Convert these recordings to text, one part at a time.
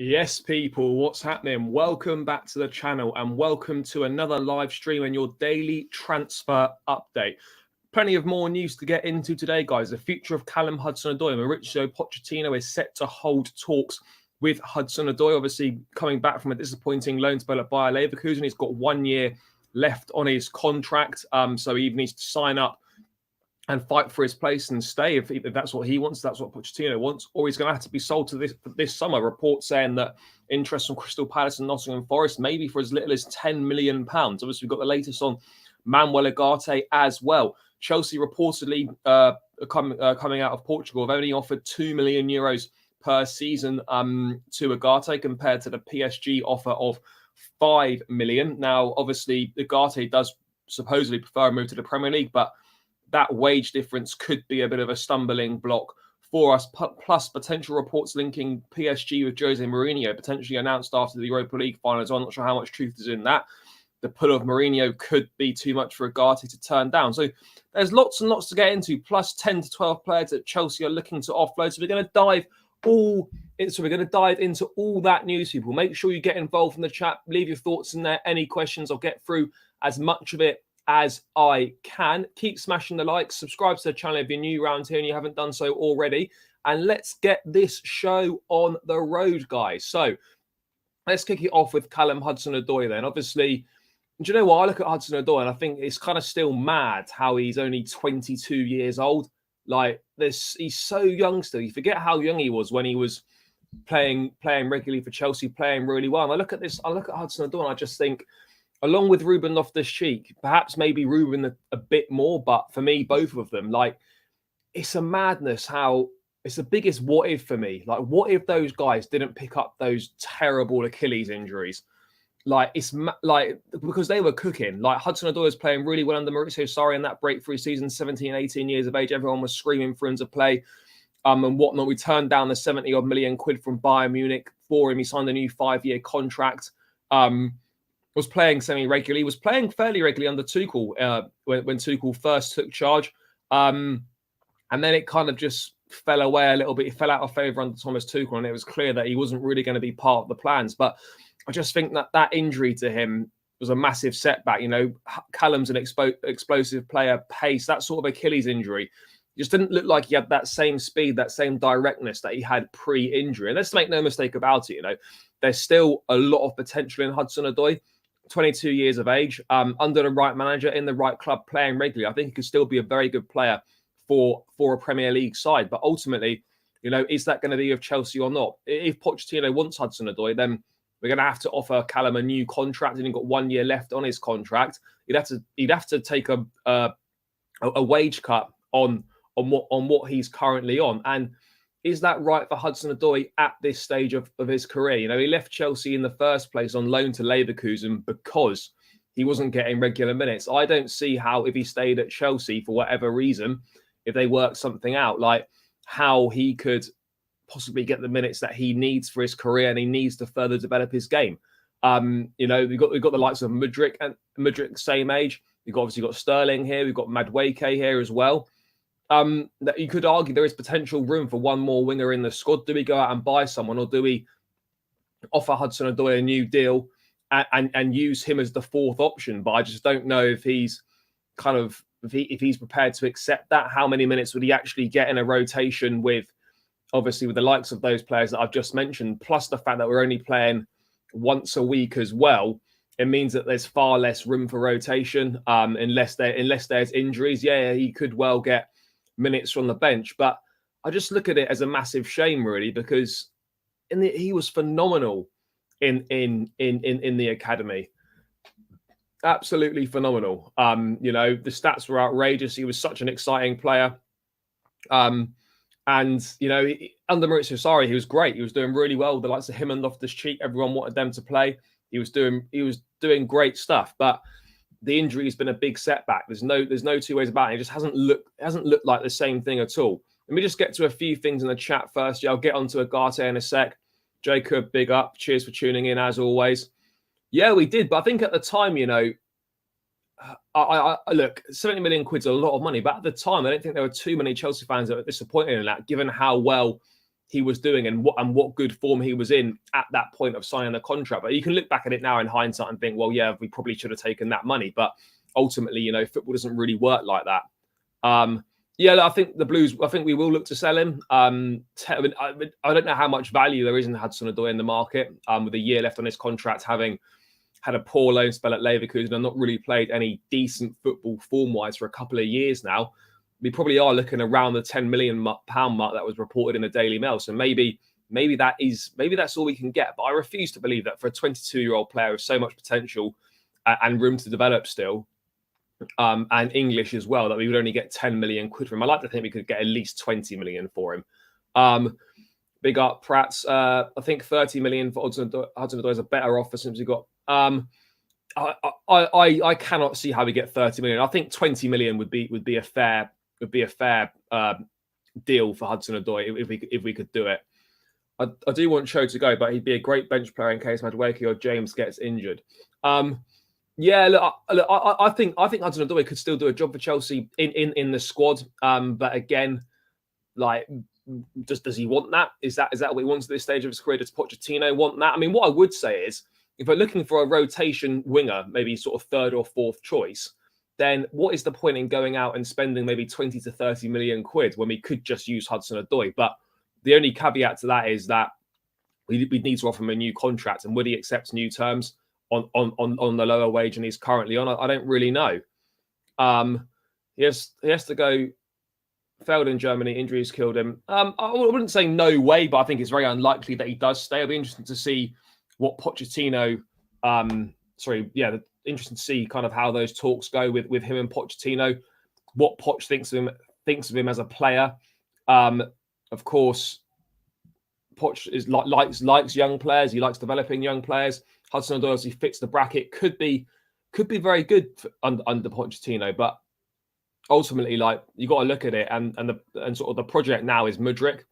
Yes, people, what's happening? Welcome back to the channel and welcome to another live stream and your daily transfer update. Plenty of more news to get into today, guys. The future of Callum Hudson-Odoi. Mauricio Pochettino is set to hold talks with Hudson-Odoi, obviously coming back from a disappointing loan spell at Bayer Leverkusen. He's got 1 year left on his contract, so he needs to sign up and fight for his place and stay if that's what he wants, that's what Pochettino wants, or he's going to have to be sold to this summer. Reports saying that interest from Crystal Palace and Nottingham Forest, maybe for as little as £10 million. Obviously, we've got the latest on Manuel Ugarte as well. Chelsea reportedly coming out of Portugal have only offered €2 million per season to Ugarte compared to the PSG offer of £5 million. Now, obviously, Ugarte does supposedly prefer a move to the Premier League, but that wage difference could be a bit of a stumbling block for us. Plus, potential reports linking PSG with Jose Mourinho, potentially announced after the Europa League finals. I'm not sure how much truth is in that. The pull of Mourinho could be too much for Ugarte to turn down. So there's lots and lots to get into, plus 10 to 12 players that Chelsea are looking to offload. So we're going to dive into all that news, people. Make sure you get involved in the chat. Leave your thoughts in there. Any questions, I'll get through as much of it as I can. Keep smashing the likes. Subscribe to the channel if you're new around here and you haven't done so already. And let's get this show on the road, guys. So let's kick it off with Callum Hudson-Odoi then. Obviously, do you know what? I look at Hudson-Odoi and I think it's kind of still mad how he's only 22 years old. Like this, he's so young still. You forget how young he was when he was playing regularly for Chelsea, playing really well. And I look at Hudson-Odoi and I just think, along with Ruben Loftus-Cheek, perhaps maybe Ruben a bit more, but for me, both of them, like, it's a madness how it's the biggest what if for me. Like, what if those guys didn't pick up those terrible Achilles injuries? Like, it's like, because they were cooking. Like, Hudson-Odoi was playing really well under Mauricio Sarri in that breakthrough season, 17, 18 years of age. Everyone was screaming for him to play and whatnot. We turned down the 70-odd million quid from Bayern Munich for him. He signed a new 5-year contract. Was playing semi-regularly, was playing fairly regularly under Tuchel when Tuchel first took charge. And then it kind of just fell away a little bit. He fell out of favour under Thomas Tuchel, and it was clear that he wasn't really going to be part of the plans. But I just think that injury to him was a massive setback. You know, Callum's an explosive player, pace, that sort of Achilles injury. Just didn't look like he had that same speed, that same directness that he had pre-injury. And let's make no mistake about it, you know, there's still a lot of potential in Hudson-Odoi. 22 years of age, under the right manager, in the right club, playing regularly. I think he could still be a very good player for a Premier League side. But ultimately, you know, is that going to be with Chelsea or not? If Pochettino wants Hudson-Odoi, then we're going to have to offer Callum a new contract, and he's got 1 year left on his contract. He'd have to take a wage cut on what he's currently on. And is that right for Hudson-Odoi at this stage of his career? You know, he left Chelsea in the first place on loan to Leverkusen because he wasn't getting regular minutes. I don't see how, if he stayed at Chelsea for whatever reason, if they worked something out, like how he could possibly get the minutes that he needs for his career, and he needs to further develop his game. You know, we've got the likes of Mudryk, same age. We've obviously got Sterling here. We've got Madueke here as well. That you could argue there is potential room for one more winger in the squad. Do we go out and buy someone, or do we offer Hudson-Odoi a new deal and use him as the fourth option? But I just don't know if he's if he's prepared to accept that. How many minutes would he actually get in a rotation with, obviously, with the likes of those players that I've just mentioned, plus the fact that we're only playing once a week as well? It means that there's far less room for rotation unless there's injuries. Yeah, he could well get minutes from the bench, but I just look at it as a massive shame, really, because he was phenomenal in the academy, absolutely phenomenal. You know, the stats were outrageous. He was such an exciting player, and you know, under Mauricio Sarri, he was great. He was doing really well. The likes of him and Loftus-Cheek, everyone wanted them to play. He was doing great stuff, but the injury has been a big setback. There's no two ways about it. It just hasn't looked like the same thing at all. Let me just get to a few things in the chat first. Yeah, I'll get onto Ugarte in a sec. Jacob, big up. Cheers for tuning in as always. Yeah, we did, but I think at the time, you know, I look, 70 million quid's a lot of money, but at the time, I don't think there were too many Chelsea fans that were disappointed in that, given how well he was doing and what good form he was in at that point of signing the contract. But you can look back at it now in hindsight and think, well, yeah, we probably should have taken that money. But ultimately, you know, football doesn't really work like that. Yeah, I think the Blues, I think we will look to sell him. I don't know how much value there is in Hudson-Odoi in the market with a year left on his contract, having had a poor loan spell at Leverkusen and not really played any decent football form-wise for a couple of years now. We probably are looking around the £10 million mark that was reported in the Daily Mail. So maybe that's all we can get. But I refuse to believe that for a 22-year-old player with so much potential and room to develop still, and English as well, that we would only get 10 million quid for him. I like to think we could get at least 20 million for him. Big up Pratt's. I think 30 million for Hudson-Odoi is a better offer since we got. I cannot see how we get 30 million. I think 20 million would be a fair deal for Hudson-Odoi if we could do it. I do want Cho to go, but he'd be a great bench player in case Madueke or James gets injured. Yeah, look, I think Hudson-Odoi could still do a job for Chelsea in the squad. But again, like, does he want that? Is that what he wants at this stage of his career? Does Pochettino want that? I mean, what I would say is, if we're looking for a rotation winger, maybe sort of third or fourth choice, then what is the point in going out and spending maybe 20 to 30 million quid when we could just use Hudson-Odoi? But the only caveat to that is that we need to offer him a new contract, and would he accept new terms on the lower wage and he's currently on? I don't really know. He has to go. Failed in Germany, injuries killed him. I wouldn't say no way, but I think it's very unlikely that he does stay. It'll be interesting to see what Pochettino. Interesting to see kind of how those talks go with him and Pochettino. What Poch thinks of him as a player. Of course, Poch likes young players. He likes developing young players. Hudson-Odoi obviously fits the bracket. Could be very good under Pochettino, but ultimately, like, you got to look at it, and sort of the project now is Mudryk.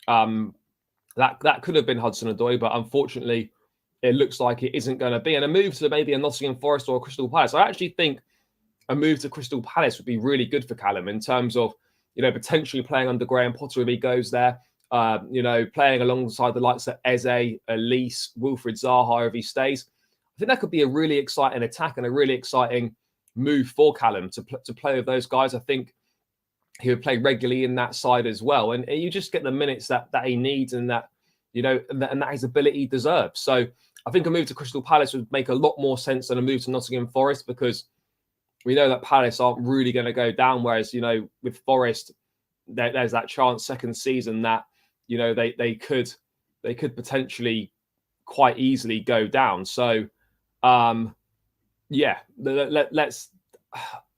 That could have been Hudson-Odoi, but unfortunately, it looks like it isn't going to be. And a move to maybe a Nottingham Forest or a Crystal Palace. I actually think a move to Crystal Palace would be really good for Callum in terms of, you know, potentially playing under Graham Potter if he goes there. You know, playing alongside the likes of Eze, Elise, Wilfried Zaha if he stays. I think that could be a really exciting attack and a really exciting move for Callum to play with those guys. I think he would play regularly in that side as well, and you just get the minutes that he needs and that, you know, and that his ability deserves. So I think a move to Crystal Palace would make a lot more sense than a move to Nottingham Forest, because we know that Palace aren't really going to go down. Whereas, you know, with Forest, there's that chance second season that, you know, they could potentially quite easily go down. So yeah, let's.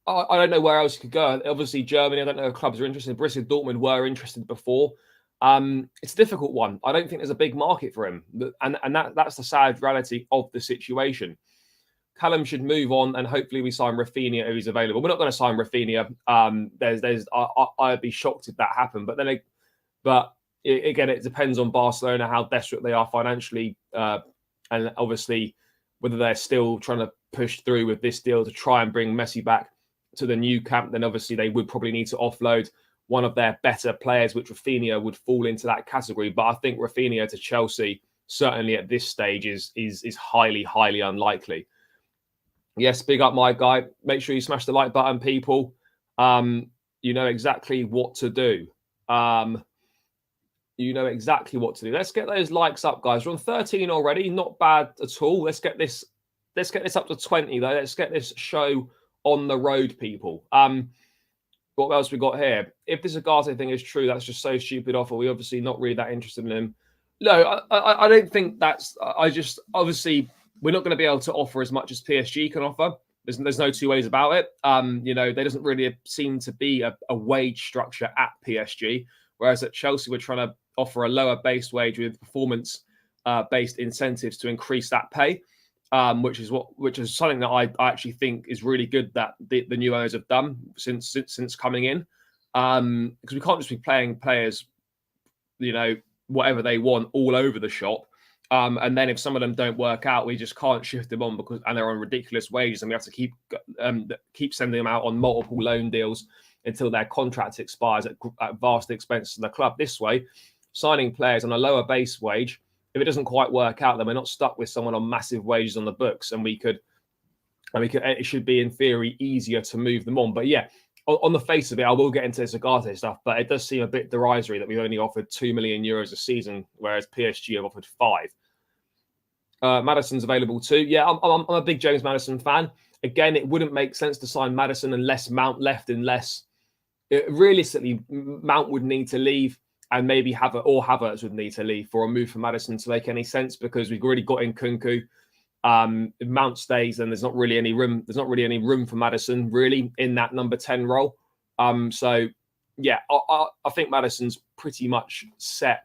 I don't know where else you could go. Obviously, Germany, I don't know if clubs are interested. Borussia Dortmund were interested before. It's a difficult one. I don't think there's a big market for him. And that's the sad reality of the situation. Callum should move on, and hopefully we sign Rafinha if he's available. We're not going to sign Rafinha. I'd be shocked if that happened. But again, it depends on Barcelona, how desperate they are financially, and obviously whether they're still trying to push through with this deal to try and bring Messi back to the new camp. Then obviously they would probably need to offload one of their better players, which Rafinha would fall into that category. But I think Rafinha to Chelsea, certainly at this stage, is highly, highly unlikely. Yes, big up my guy. Make sure you smash the like button, people. You know exactly what to do. You know exactly what to do. Let's get those likes up, guys. We're on 13 already. Not bad at all. Let's get this up to 20, though. Let's get this show on the road, people. What else we got here? If this Ugarte thing is true, that's just so stupid offer. We're obviously not really that interested in him. No, I don't think that's... Obviously, we're not going to be able to offer as much as PSG can offer. There's no two ways about it. You know, there doesn't really seem to be a wage structure at PSG, whereas at Chelsea, we're trying to offer a lower base wage with performance-based incentives to increase that pay, which is something that I actually think is really good that the new owners have done since coming in, because we can't just be playing players, you know, whatever they want all over the shop. And then if some of them don't work out, we just can't shift them on and they're on ridiculous wages, and we have to keep sending them out on multiple loan deals until their contract expires at vast expense to the club. This way, signing players on a lower base wage. If it doesn't quite work out, then we're not stuck with someone on massive wages on the books, and it should be in theory easier to move them on. But yeah, on the face of it, I will get into this Ugarte stuff, but it does seem a bit derisory that we've only offered €2 million a season, whereas PSG have offered 5. Maddison's available too. Yeah, I'm a big James Maddison fan. Again, it wouldn't make sense to sign Maddison unless Mount left, realistically, Mount would need to leave, and maybe Havertz would need to leave for a move for Maddison to make any sense, because we've already got in Kunku. If Mount stays, then there's not really any room. There's not really any room for Maddison really in that number 10 role. So yeah, I think Maddison's pretty much set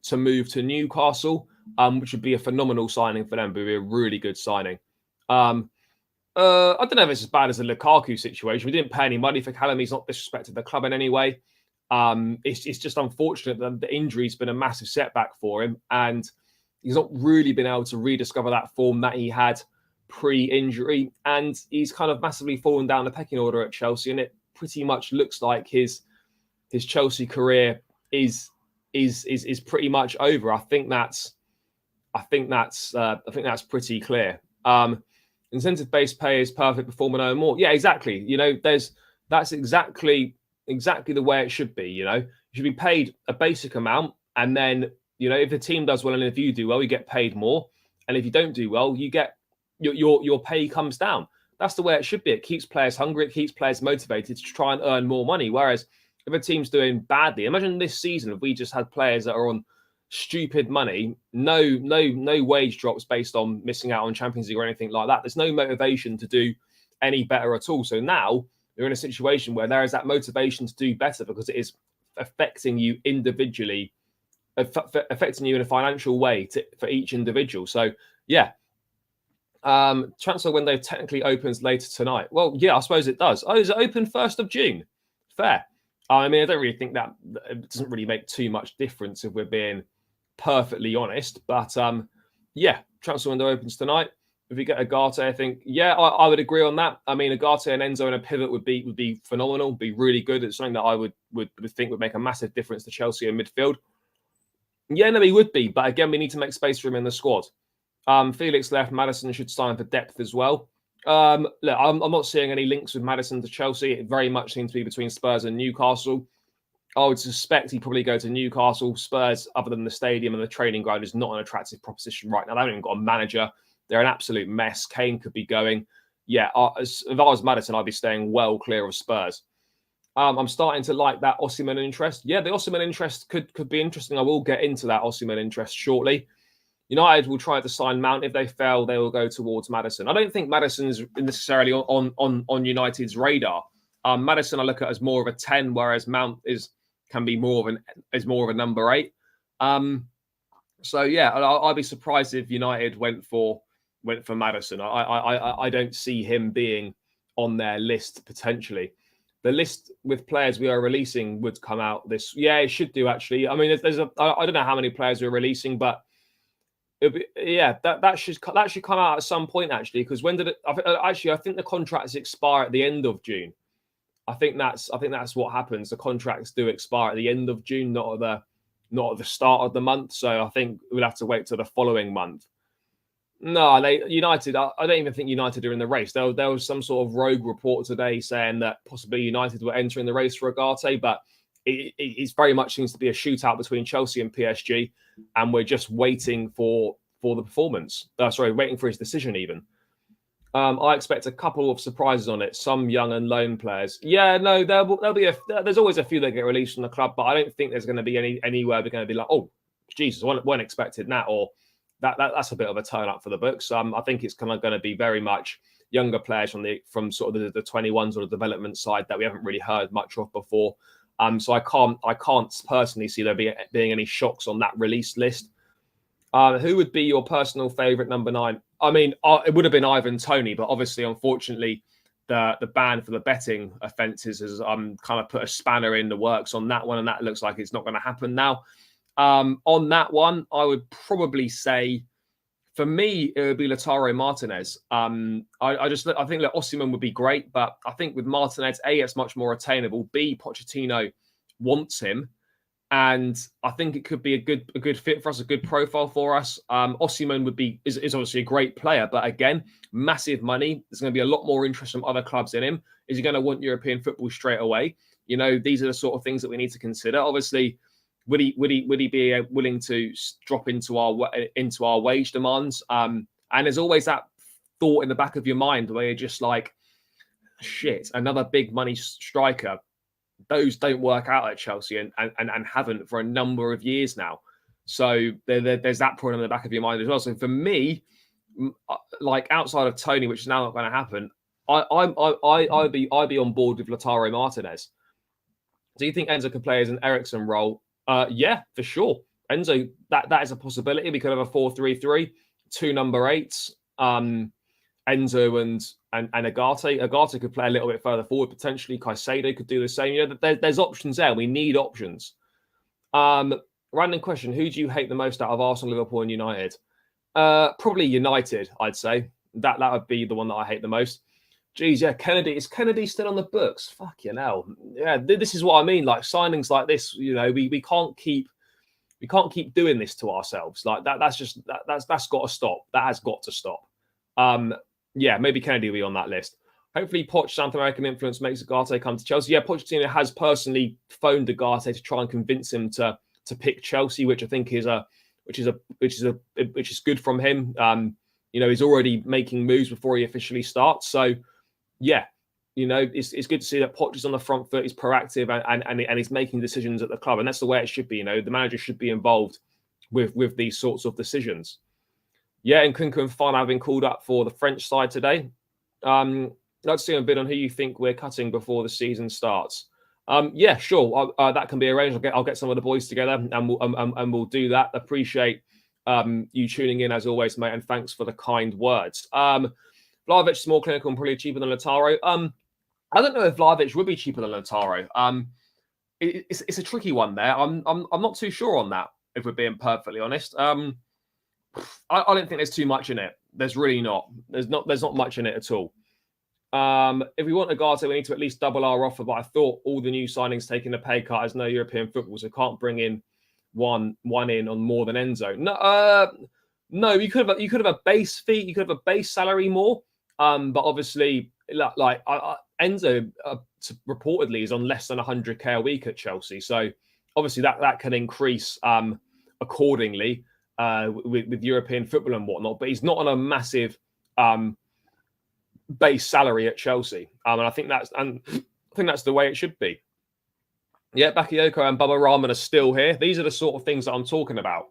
to move to Newcastle, which would be a phenomenal signing for them. But it'd be a really good signing. I don't know if it's as bad as the Lukaku situation. We didn't pay any money for Callum. He's not disrespected the club in any way. It's just unfortunate that the injury's been a massive setback for him, and he's not really been able to rediscover that form that he had pre-injury, and he's kind of massively fallen down the pecking order at Chelsea, and it pretty much looks like his Chelsea career is pretty much over. I think that's pretty clear. Incentive-based pay is perfect, performer no more. Yeah, exactly. You know, that's exactly the way it should be. You know, you should be paid a basic amount, and then, you know, if the team does well and if you do well, you get paid more. And if you don't do well, you get your pay comes down. That's the way it should be. It keeps players hungry. It keeps players motivated to try and earn more money. Whereas if a team's doing badly, imagine this season if we just had players that are on stupid money, no wage drops based on missing out on Champions League or anything like that. There's no motivation to do any better at all. So now you're in a situation where there is that motivation to do better, because it is affecting you individually, affecting you in a financial way for each individual. So yeah, transfer window technically opens later tonight. Well, yeah, I suppose it does. Oh, is it open 1st of June? Fair. I mean, I don't really think that it doesn't really make too much difference if we're being perfectly honest. But yeah, transfer window opens tonight. If we get Ugarte, I think, yeah, I would agree on that. I mean, Ugarte and Enzo in a pivot would be phenomenal, be really good. It's something that I would think would make a massive difference to Chelsea in midfield. Yeah, no, he would be. But again, we need to make space for him in the squad. Felix left. Maddison should sign for depth as well. Look, I'm not seeing any links with Maddison to Chelsea. It very much seems to be between Spurs and Newcastle. I would suspect he'd probably go to Newcastle. Spurs, other than the stadium and the training ground, is not an attractive proposition right now. They haven't even got a manager. They're an absolute mess. Kane could be going. Yeah, if I was Maddison, I'd be staying well clear of Spurs. I'm starting to like that Osimhen interest. Yeah, the Osimhen interest could be interesting. I will get into that Osimhen interest shortly. United will try to sign Mount. If they fail, they will go towards Maddison. I don't think Maddison is necessarily on United's radar. Maddison I look at as more of a 10, whereas Mount can be more of a number 8. So yeah, I'd be surprised if United went for Maddison. I don't see him being on their list potentially. The list with players we are releasing would come out this. Yeah, it should do actually. I mean, I don't know how many players we're releasing, but that should come out at some point actually. Because when did it? I think the contracts expire at the end of June. I think that's what happens. The contracts do expire at the end of June, not at the start of the month. So I think we'll have to wait till the following month. No, United. I don't even think United are in the race. There was some sort of rogue report today saying that possibly United were entering the race for Ugarte, but it very much seems to be a shootout between Chelsea and PSG, and we're just waiting for the performance. Waiting for his decision even. I expect a couple of surprises on it. Some young and loan players. Yeah, no, there'll be there's always a few that get released from the club, but I don't think there's going to be anywhere we're going to be like, oh, Jesus, weren't expecting that, or that's a bit of a turn up for the books. I think it's kind of going to be very much younger players from sort of the 21s or the development side that we haven't really heard much of before. So I can't personally see there being any shocks on that release list. Who would be your personal favourite number 9? I mean, it would have been Ivan Toney, but obviously, unfortunately, the ban for the betting offences has kind of put a spanner in the works on that one, and that looks like it's not going to happen now. On that one, I would probably say, for me, it would be Lautaro Martinez. I think that Osimhen would be great, but I think with Martinez, A, it's much more attainable. B, Pochettino wants him. And I think it could be a good fit for us, a good profile for us. Osimhen is obviously a great player, but again, massive money. There's going to be a lot more interest from other clubs in him. Is he going to want European football straight away? You know, these are the sort of things that we need to consider. Obviously, would he be willing to drop into our wage demands? And there's always that thought in the back of your mind where you're just like, shit, another big money striker. Those don't work out at Chelsea and haven't for a number of years now. So there's that problem in the back of your mind as well. So for me, like outside of Tony, which is now not going to happen, I'd be on board with Lautaro Martinez. Do you think Enzo can play as an Eriksen role? Yeah, for sure. Enzo, that is a possibility. We could have a 4-3-3, 2 number 8s. Enzo and Ugarte. Ugarte could play a little bit further forward, potentially. Caicedo could do the same. You know, there's options there. We need options. Random question. Who do you hate the most out of Arsenal, Liverpool and United? Probably United, I'd say. That would be the one that I hate the most. Geez, yeah, Kennedy. Is Kennedy still on the books? Fucking hell. Yeah, this is what I mean. Like signings like this, you know, we can't keep doing this to ourselves. Like that's got to stop. That has got to stop. Yeah, maybe Kennedy will be on that list. Hopefully, Poch, South American influence makes Ugarte come to Chelsea. Yeah, Pochettino has personally phoned Ugarte to try and convince him to pick Chelsea, which I think is good from him. You know, he's already making moves before he officially starts. So, yeah, you know, it's good to see that Poch is on the front foot. He's proactive and he's making decisions at the club, and that's the way it should be. You know, the manager should be involved with these sorts of decisions. Yeah, and Kunku and Fana have been called up for the French side today. Let's see a bit on who you think we're cutting before the season starts. Yeah, sure. That can be arranged. I'll get some of the boys together and we'll do that. Appreciate you tuning in as always, mate, and thanks for the kind words. Vlahovic is more clinical and probably cheaper than Lautaro. I don't know if Vlahovic would be cheaper than Lautaro. It's a tricky one there. I'm not too sure on that, if we're being perfectly honest. I don't think there's too much in it. There's really not. There's not much in it at all. If we want Ugarte, we need to at least double our offer. But I thought all the new signings taking a pay cut as no European football, so can't bring in one in on more than Enzo. No. You could have a base fee. You could have a base salary more. But obviously, like Enzo reportedly is on less than 100k a week at Chelsea. So obviously that can increase accordingly. With European football and whatnot, but he's not on a massive base salary at Chelsea, and I think that's the way it should be. Yeah, Bakayoko and Bubba Rahman are still here. These are the sort of things that I'm talking about.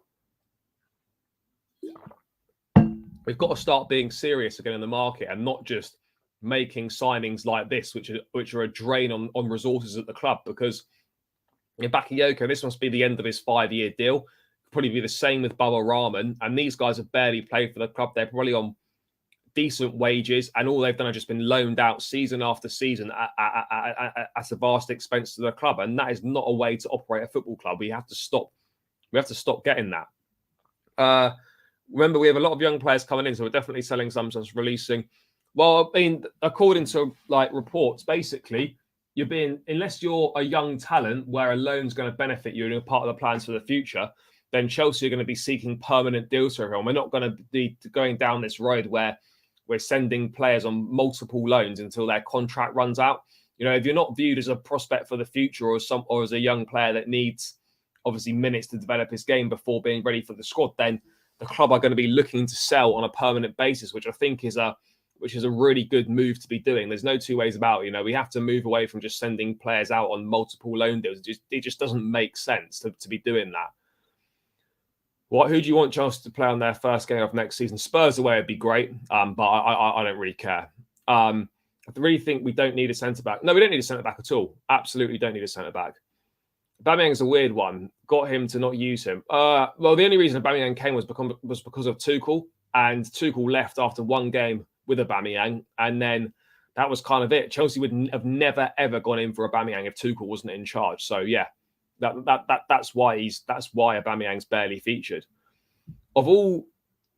We've got to start being serious again in the market and not just making signings like this, which are a drain on resources at the club. Because Bakayoko, this must be the end of his 5-year deal. Probably be the same with Bubba Rahman, and these guys have barely played for the club. They're probably on decent wages, and all they've done is just been loaned out season after season at a vast expense to the club, and that is not a way to operate a football club. We have to stop getting that. Remember, we have a lot of young players coming in, so we're definitely selling some, just releasing. Well, I mean, according to like reports, basically, unless you're a young talent where a loan's going to benefit you and you're part of the plans for the future, then Chelsea are going to be seeking permanent deals for everyone. We're not going to be going down this road where we're sending players on multiple loans until their contract runs out. You know, if you're not viewed as a prospect for the future or as a young player that needs obviously minutes to develop his game before being ready for the squad, then the club are going to be looking to sell on a permanent basis, which I think is a really good move to be doing. There's no two ways about it. You know, we have to move away from just sending players out on multiple loan deals. It just doesn't make sense to be doing that. Who do you want Chelsea to play on their first game of next season? Spurs away would be great, but I don't really care. I really think we don't need a centre-back. No, we don't need a centre-back at all. Absolutely don't need a centre-back. Aubameyang's a weird one. Got him to not use him. Well, the only reason Aubameyang came was because of Tuchel, and Tuchel left after one game with Aubameyang, and then that was kind of it. Chelsea would have never, ever gone in for Aubameyang if Tuchel wasn't in charge. So, yeah. That's why Aubameyang's barely featured. Of all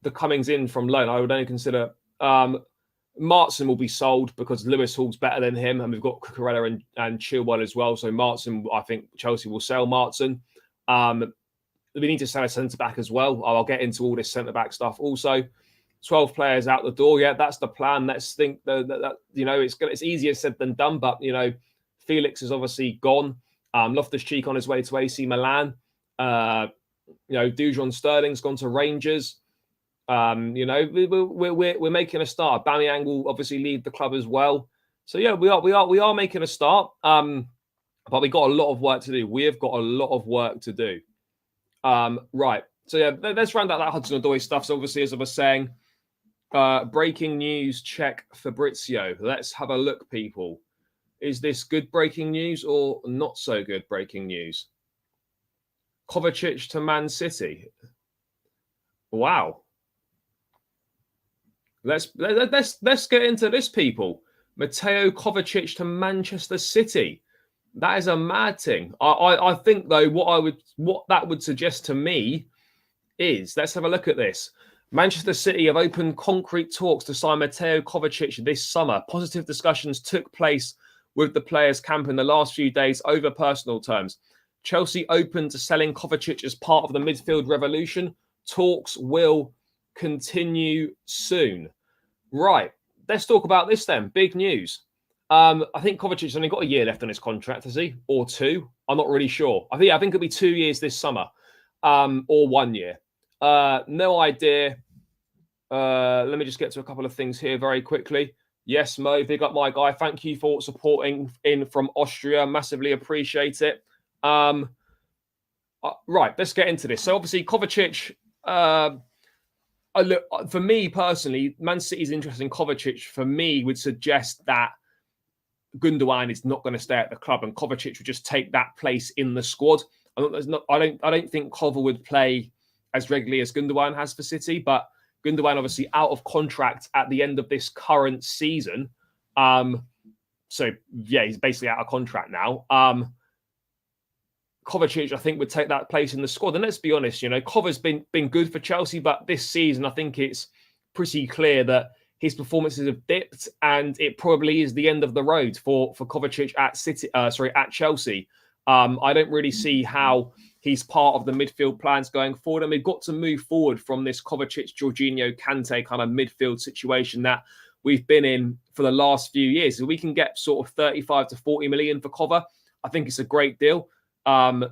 the comings in from loan, I would only consider Martson will be sold because Lewis Hall's better than him, and we've got Cucurella and Chilwell as well. So Martson, I think Chelsea will sell Martson. We need to sell a centre-back as well. I'll get into all this centre-back stuff also. 12 players out the door. Yeah, that's the plan. Let's think that it's easier said than done, but, Felix is obviously gone. Loftus-Cheek on his way to AC Milan. Dujon Sterling's gone to Rangers. We're making a start. Aubameyang will obviously leave the club as well. So yeah, we are making a start. But we got a lot of work to do. We have got a lot of work to do. Right. So yeah, let's round out that Hudson-Odoi stuff. So obviously, as I was saying, breaking news, check Fabrizio. Let's have a look, people. Is this good breaking news or not so good breaking news? Kovacic to Man City. Wow. Let's get into this, people. Mateo Kovacic to Manchester City. That is a mad thing. I think though what that would suggest to me is, let's have a look at this. Manchester City have opened concrete talks to sign Mateo Kovacic this summer. Positive discussions took place with the players' camp in the last few days over personal terms. Chelsea open to selling Kovacic as part of the midfield revolution. Talks will continue soon. Right, let's talk about this then. Big news. I think Kovacic's only got a year left on his contract, has he? Or 2? I'm not really sure. I think it'll be 2 years this summer, or 1 year. No idea. Let me just get to a couple of things here very quickly. Yes, Mo, big up my guy. Thank you for supporting in from Austria. Massively appreciate it. Right, let's get into this. So obviously Kovacic, look, for me personally, Man City's interest in Kovacic for me would suggest that Gundogan is not going to stay at the club, and Kovacic would just take that place in the squad. I don't think Kova would play as regularly as Gundogan has for City, but Gundogan obviously out of contract at the end of this current season. So yeah, he's basically out of contract now. Kovacic, I think, would take that place in the squad. And let's be honest, Kova's been good for Chelsea, but this season I think it's pretty clear that his performances have dipped, and it probably is the end of the road for Kovacic at Chelsea. I don't really see how he's part of the midfield plans going forward, and we've got to move forward from this Kovacic, Jorginho, Kante kind of midfield situation that we've been in for the last few years. If we can get sort of 35 to 40 million for Kova, I think it's a great deal. I mean,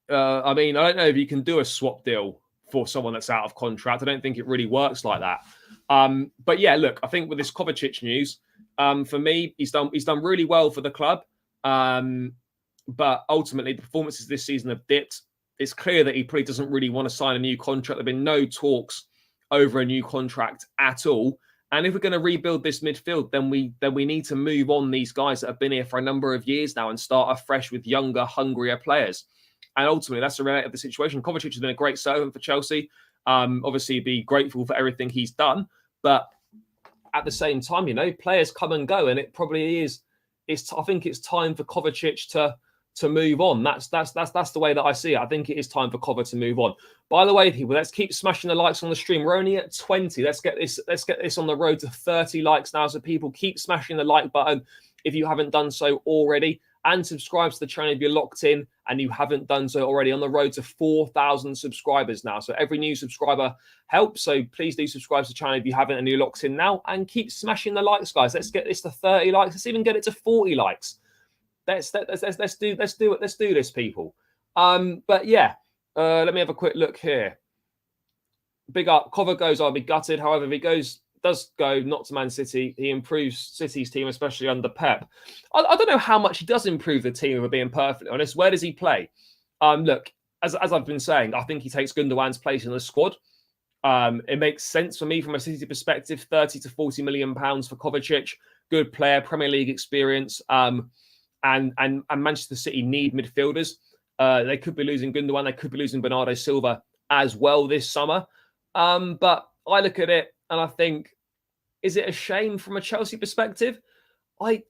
I don't know if you can do a swap deal for someone that's out of contract. I don't think it really works like that. But yeah, look, I think with this Kovacic news, for me, he's done really well for the club. But ultimately, the performances this season have dipped. It's clear that he probably doesn't really want to sign a new contract. There have been no talks over a new contract at all. And if we're going to rebuild this midfield, then we need to move on these guys that have been here for a number of years now and start afresh with younger, hungrier players. And ultimately, that's the reality of the situation. Kovacic has been a great servant for Chelsea. Obviously, be grateful for everything he's done. But at the same time, players come and go, and it probably is. I think it's time for Kovacic to move on. That's the way that I see it. I think it is time for Kova to move on. By the way, people, let's keep smashing the likes on the stream. We're only at 20. Let's get this on the road to 30 likes now. So people, keep smashing the like button if you haven't done so already, and subscribe to the channel if you're locked in and you haven't done so already. On the road to 4,000 subscribers now. So every new subscriber helps. So please do subscribe to the channel if you haven't and you're locked in now, and keep smashing the likes, guys. Let's get this to 30 likes. Let's even get it to 40 likes. Let's do this, people. But yeah, let me have a quick look here. Big up. Kova goes, I'll be gutted. However, if he does go not to Man City, he improves City's team, especially under Pep. I don't know how much he does improve the team, if we're being perfectly honest. Where does he play? Look, as I've been saying, I think he takes Gundogan's place in the squad. It makes sense for me from a City perspective. 30 to 40 million pounds for Kovacic. Good player, Premier League experience. And Manchester City need midfielders. They could be losing Gundogan. They could be losing Bernardo Silva as well this summer. But I look at it and I think, is it a shame from a Chelsea perspective? I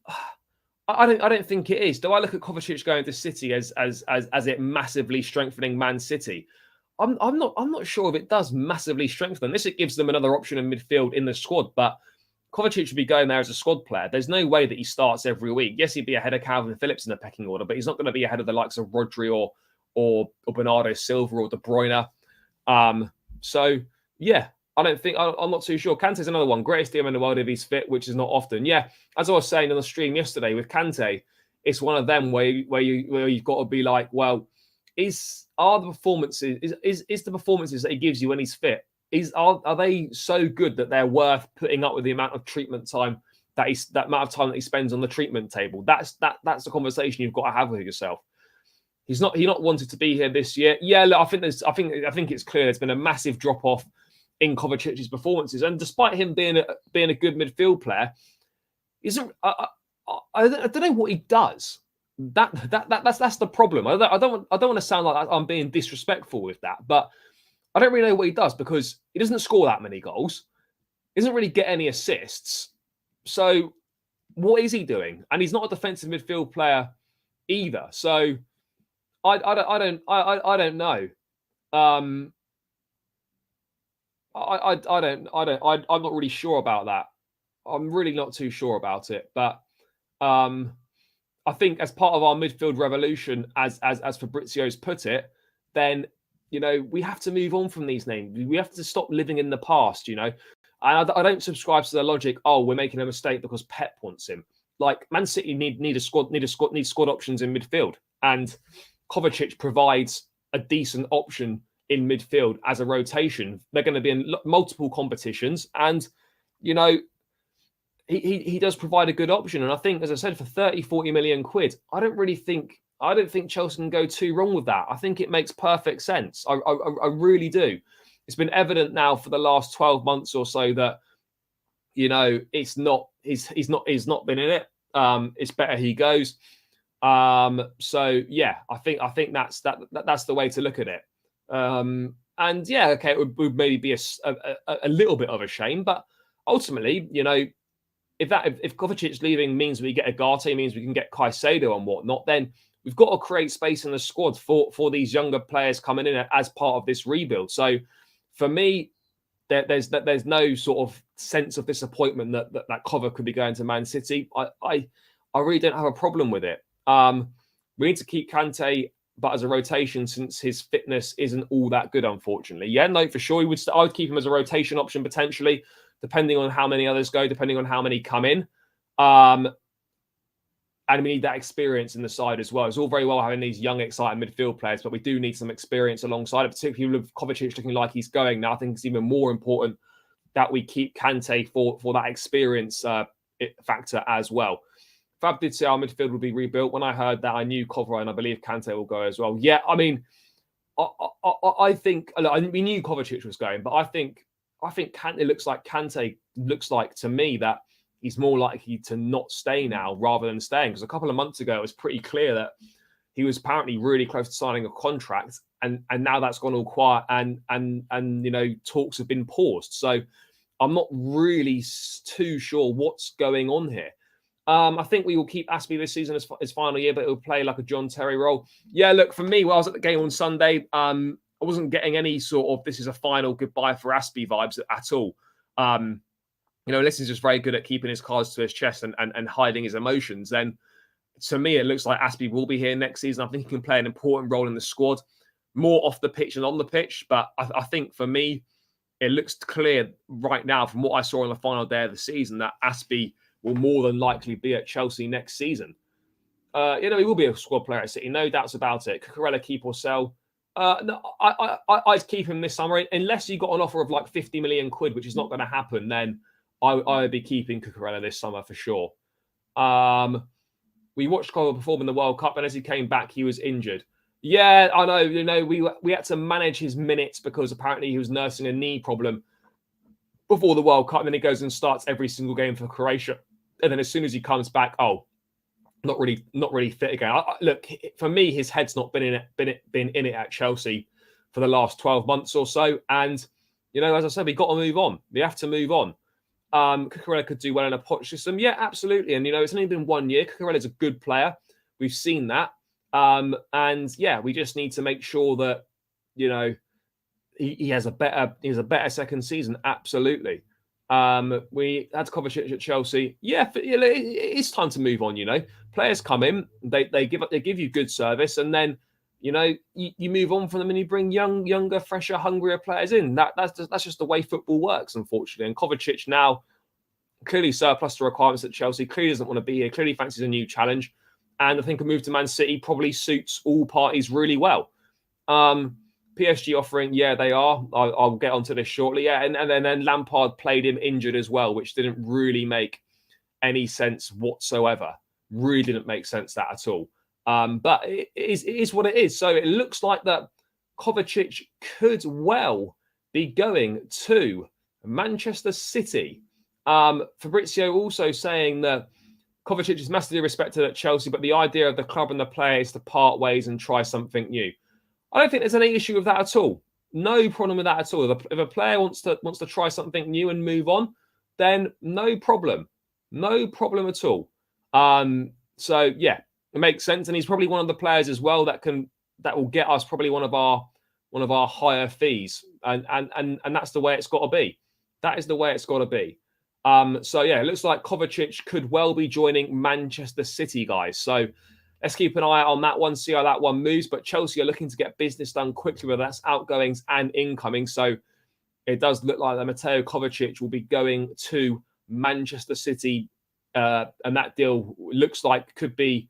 don't think it is. Do I look at Kovacic going to City as it massively strengthening Man City? I'm not sure if it does massively strengthen them. It gives them another option in midfield in the squad, but Kovacic should be going there as a squad player. There's no way that he starts every week. Yes, he'd be ahead of Calvin Phillips in the pecking order, but he's not going to be ahead of the likes of Rodri or Bernardo Silva or De Bruyne. So yeah, I'm not too sure. Kante's another one, greatest DM in the world if he's fit, which is not often. Yeah, as I was saying on the stream yesterday with Kante, it's one of them where you've got to be like, well, are the performances that he gives you when he's fit, are they so good that they're worth putting up with the amount of treatment time that amount of time that he spends on the treatment table? That's the conversation you've got to have with yourself. He's not wanted to be here this year. Yeah, look, I think it's clear there's been a massive drop off in Kovacic's performances, and despite him being a good midfield player, I don't know what he does. That's the problem. I don't want to sound like I'm being disrespectful with that, but I don't really know what he does because he doesn't score that many goals. He doesn't really get any assists. So what is he doing? And he's not a defensive midfield player either. So I don't know. I'm not really sure about that. I'm really not too sure about it. But I think as part of our midfield revolution, as Fabrizio's put it, then we have to move on from these names. We have to stop living in the past. And I don't subscribe to the logic. Oh, we're making a mistake because Pep wants him. Like Man City need squad options in midfield, and Kovacic provides a decent option in midfield as a rotation. They're going to be in multiple competitions, and he does provide a good option. And I think, as I said, for 30-40 million quid, I don't think Chelsea can go too wrong with that. I think it makes perfect sense. I really do. It's been evident now for the last 12 months or so that he's not been in it. It's better he goes. So yeah, I think that's the way to look at it. And yeah, okay, it would maybe be a little bit of a shame, but ultimately, if Kovacic leaving means we get Ugarte, means we can get Caicedo and whatnot, then we've got to create space in the squad for these younger players coming in as part of this rebuild. So for me, there's no sort of sense of disappointment that Kova could be going to Man City. I really don't have a problem with it. We need to keep Kante, but as a rotation, since his fitness isn't all that good, unfortunately. Yeah, no, for sure. I would keep him as a rotation option potentially, depending on how many others go, depending on how many come in. And we need that experience in the side as well. It's all very well having these young, exciting midfield players, but we do need some experience alongside it, particularly with Kovacic looking like he's going now. I think it's even more important that we keep Kante for that experience factor as well. Fab did say our midfield will be rebuilt. When I heard that, I knew Kova and I believe Kante will go as well. Yeah, I mean, I think we knew Kovacic was going, but I think Kante looks like to me that he's more likely to not stay now rather than staying. Because a couple of months ago, it was pretty clear that he was apparently really close to signing a contract, and now that's gone all quiet, and talks have been paused. So I'm not really too sure what's going on here. I think we will keep Aspie this season as his final year, but he'll play like a John Terry role. Yeah, look, for me, while I was at the game on Sunday, I wasn't getting any sort of this is a final goodbye for Aspie vibes at all. Unless he's just very good at keeping his cards to his chest and hiding his emotions, then to me, it looks like Aspie will be here next season. I think he can play an important role in the squad, more off the pitch than on the pitch. But I think for me, it looks clear right now from what I saw on the final day of the season that Aspie will more than likely be at Chelsea next season. He will be a squad player at City, no doubts about it. Cucurella, keep or sell. No, I'd keep him this summer unless you got an offer of like 50 million quid, which is not going to happen. Then I would be keeping Cucurella this summer for sure. We watched Cole perform in the World Cup, and as he came back, he was injured. Yeah, I know. We had to manage his minutes because apparently he was nursing a knee problem before the World Cup, and then he goes and starts every single game for Croatia. And then as soon as he comes back, not really fit again. Look, for me, his head's not been in it at Chelsea for the last 12 months or so. And as I said, we've got to move on. We have to move on. Cucurella could do well in a Poch system. Yeah, absolutely. And, it's only been 1 year. Cucurella's a good player. We've seen that. And yeah, we just need to make sure that, he has a better second season. Absolutely. We had Kovacic at Chelsea. Yeah, it's time to move on. Players come in, they give you good service, and then you know, you move on from them and you bring younger, fresher, hungrier players in. That's just the way football works, unfortunately. And Kovacic now clearly surplus to requirements at Chelsea, clearly doesn't want to be here, clearly fancies a new challenge. And I think a move to Man City probably suits all parties really well. PSG offering, yeah, they are. I'll get onto this shortly. Yeah, and then Lampard played him injured as well, which didn't really make any sense whatsoever. Really didn't make sense that at all. But it is what it is. So it looks like that Kovacic could well be going to Manchester City. Fabrizio also saying that Kovacic is massively respected at Chelsea, but the idea of the club and the player is to part ways and try something new. I don't think there's any issue with that at all. No problem with that at all. If a player wants to try something new and move on, then no problem. No problem at all. So yeah, it makes sense. And he's probably one of the players as well that will get us probably one of our higher fees. And that's the way it's got to be. That is the way it's got to be. So yeah, it looks like Kovacic could well be joining Manchester City, guys. So let's keep an eye out on that one, see how that one moves. But Chelsea are looking to get business done quickly, whether that's outgoings and incoming. So it does look like that Mateo Kovacic will be going to Manchester City, and that deal looks like could be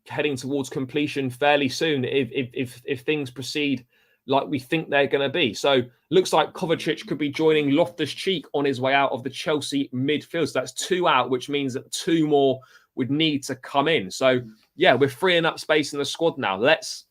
heading towards completion fairly soon if things proceed like we think they're going to be. So looks like Kovacic could be joining Loftus-Cheek on his way out of the Chelsea midfield. So that's 2 out, which means that 2 more would need to come in. So yeah, we're freeing up space in the squad now. Let's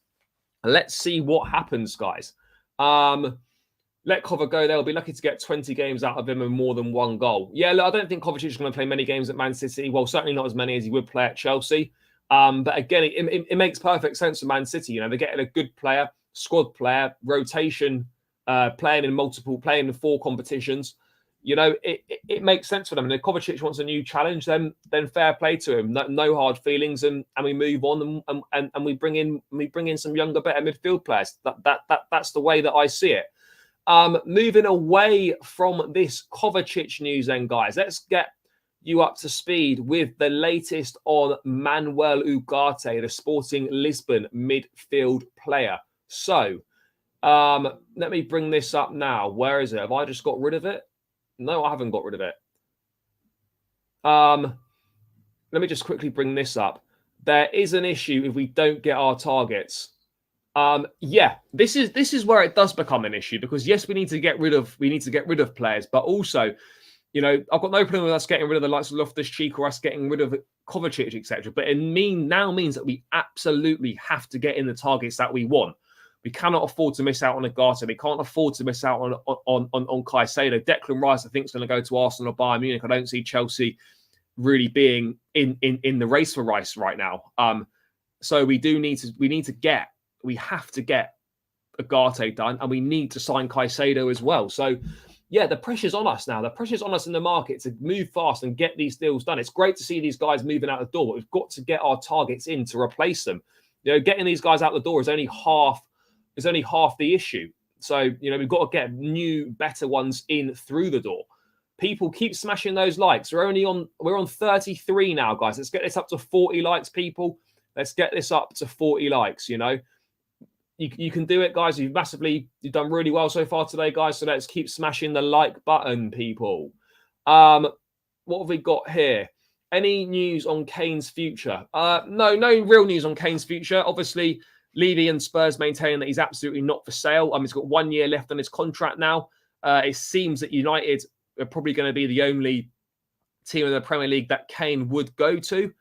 see what happens, guys. Let Kova go. They'll be lucky to get 20 games out of him and more than 1 goal. Yeah, look, I don't think Kovacic is going to play many games at Man City. Well, certainly not as many as he would play at Chelsea. But again, it makes perfect sense for Man City. You know, they're getting a good player, squad player, rotation, playing in 4 competitions. You know, it makes sense for them. And if Kovacic wants a new challenge, then fair play to him. No hard feelings, and we move on and we bring in some younger, better midfield players. That's the way that I see it. Moving away from this Kovacic news, then, guys, let's get you up to speed with the latest on Manuel Ugarte, the Sporting Lisbon midfield player. So, let me bring this up now. Where is it? Have I just got rid of it? No, I haven't got rid of it. Let me just quickly bring this up. There is an issue if we don't get our targets. Yeah, this is where it does become an issue, because yes, we need to get rid of players, but also, you know, I've got no problem with us getting rid of the likes of Loftus-Cheek or us getting rid of Kovacic, etc. But it now means that we absolutely have to get in the targets that we want. We cannot afford to miss out on Ugarte. We can't afford to miss out on Caicedo. Declan Rice, I think, is going to go to Arsenal or Bayern Munich. I don't see Chelsea really being in the race for Rice right now. So we have to get Ugarte done, and we need to sign Caicedo as well. So yeah, the pressure's on us now. The pressure's on us in the market to move fast and get these deals done. It's great to see these guys moving out the door, but we've got to get our targets in to replace them. You know, getting these guys out the door is only half the issue. So, you know, we've got to get new, better ones in through the door. People keep smashing those likes. We're on 33 now, guys. Let's get this up to 40 likes, people. Let's get this up to 40 likes, you know. You can do it, guys. You've done really well so far today, guys. So let's keep smashing the like button, people. What have we got here? Any news on Kane's future? No real news on Kane's future. Obviously, Levy and Spurs maintain that he's absolutely not for sale. He's got 1 year left on his contract now. It seems that United are probably going to be the only team in the Premier League that Kane would go to.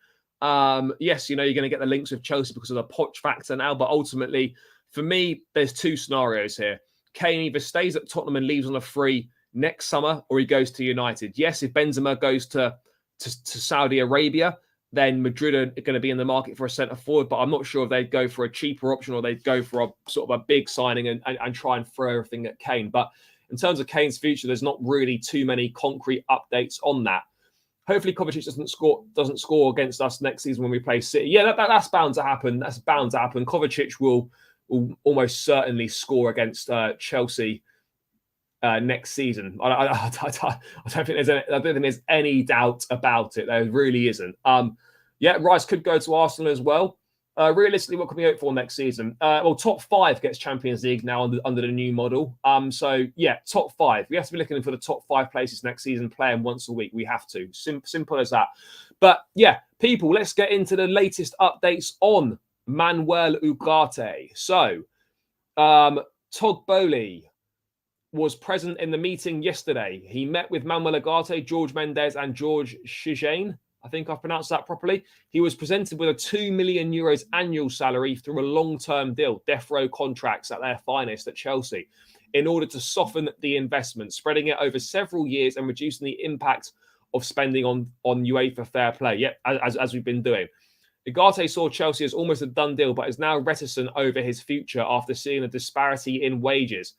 Yes, you know, you're going to get the links with Chelsea because of the Poch factor now, but ultimately, for me, there's 2 scenarios here. Kane either stays at Tottenham and leaves on a free next summer, or he goes to United. Yes, if Benzema goes to Saudi Arabia, then Madrid are going to be in the market for a centre forward, but I'm not sure if they'd go for a cheaper option or they'd go for a sort of a big signing and try and throw everything at Kane. But in terms of Kane's future, there's not really too many concrete updates on that. Hopefully Kovacic doesn't score against us next season when we play City. Yeah, that's bound to happen. That's bound to happen. Kovacic will almost certainly score against Chelsea next season. I don't think there's any doubt about it. There really isn't. Yeah, Rice could go to Arsenal as well. Realistically, what can we hope for next season? Well, top 5 gets Champions League now under the new model. So yeah, top 5. We have to be looking for the top 5 places next season, playing once a week. We have to. Simple as that. But yeah, people, let's get into the latest updates on Manuel Ugarte. So, Todd Bowley was present in the meeting yesterday. He met with Manuel Ugarte, George Mendes, and George Chijane. I think I've pronounced that properly. He was presented with a €2 million annual salary through a long-term deal, death row contracts at their finest at Chelsea, in order to soften the investment, spreading it over several years and reducing the impact of spending on UEFA fair play. Yeah, as we've been doing. Ugarte saw Chelsea as almost a done deal, but is now reticent over his future after seeing a disparity in wages.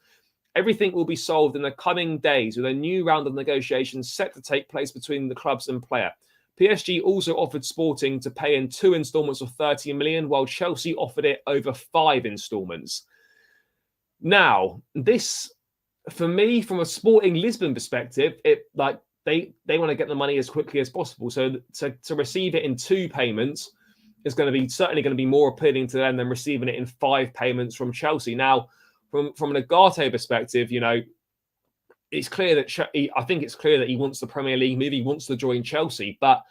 Everything will be solved in the coming days with a new round of negotiations set to take place between the clubs and player. PSG also offered Sporting to pay in 2 instalments of 30 million, while Chelsea offered it over 5 instalments. Now, this, for me, from a Sporting Lisbon perspective, they want to get the money as quickly as possible. So to receive it in 2 payments is certainly going to be more appealing to them than receiving it in 5 payments from Chelsea. Now, from an Ugarte perspective, it's clear that I think it's clear that he wants the Premier League move. He wants to join Chelsea, but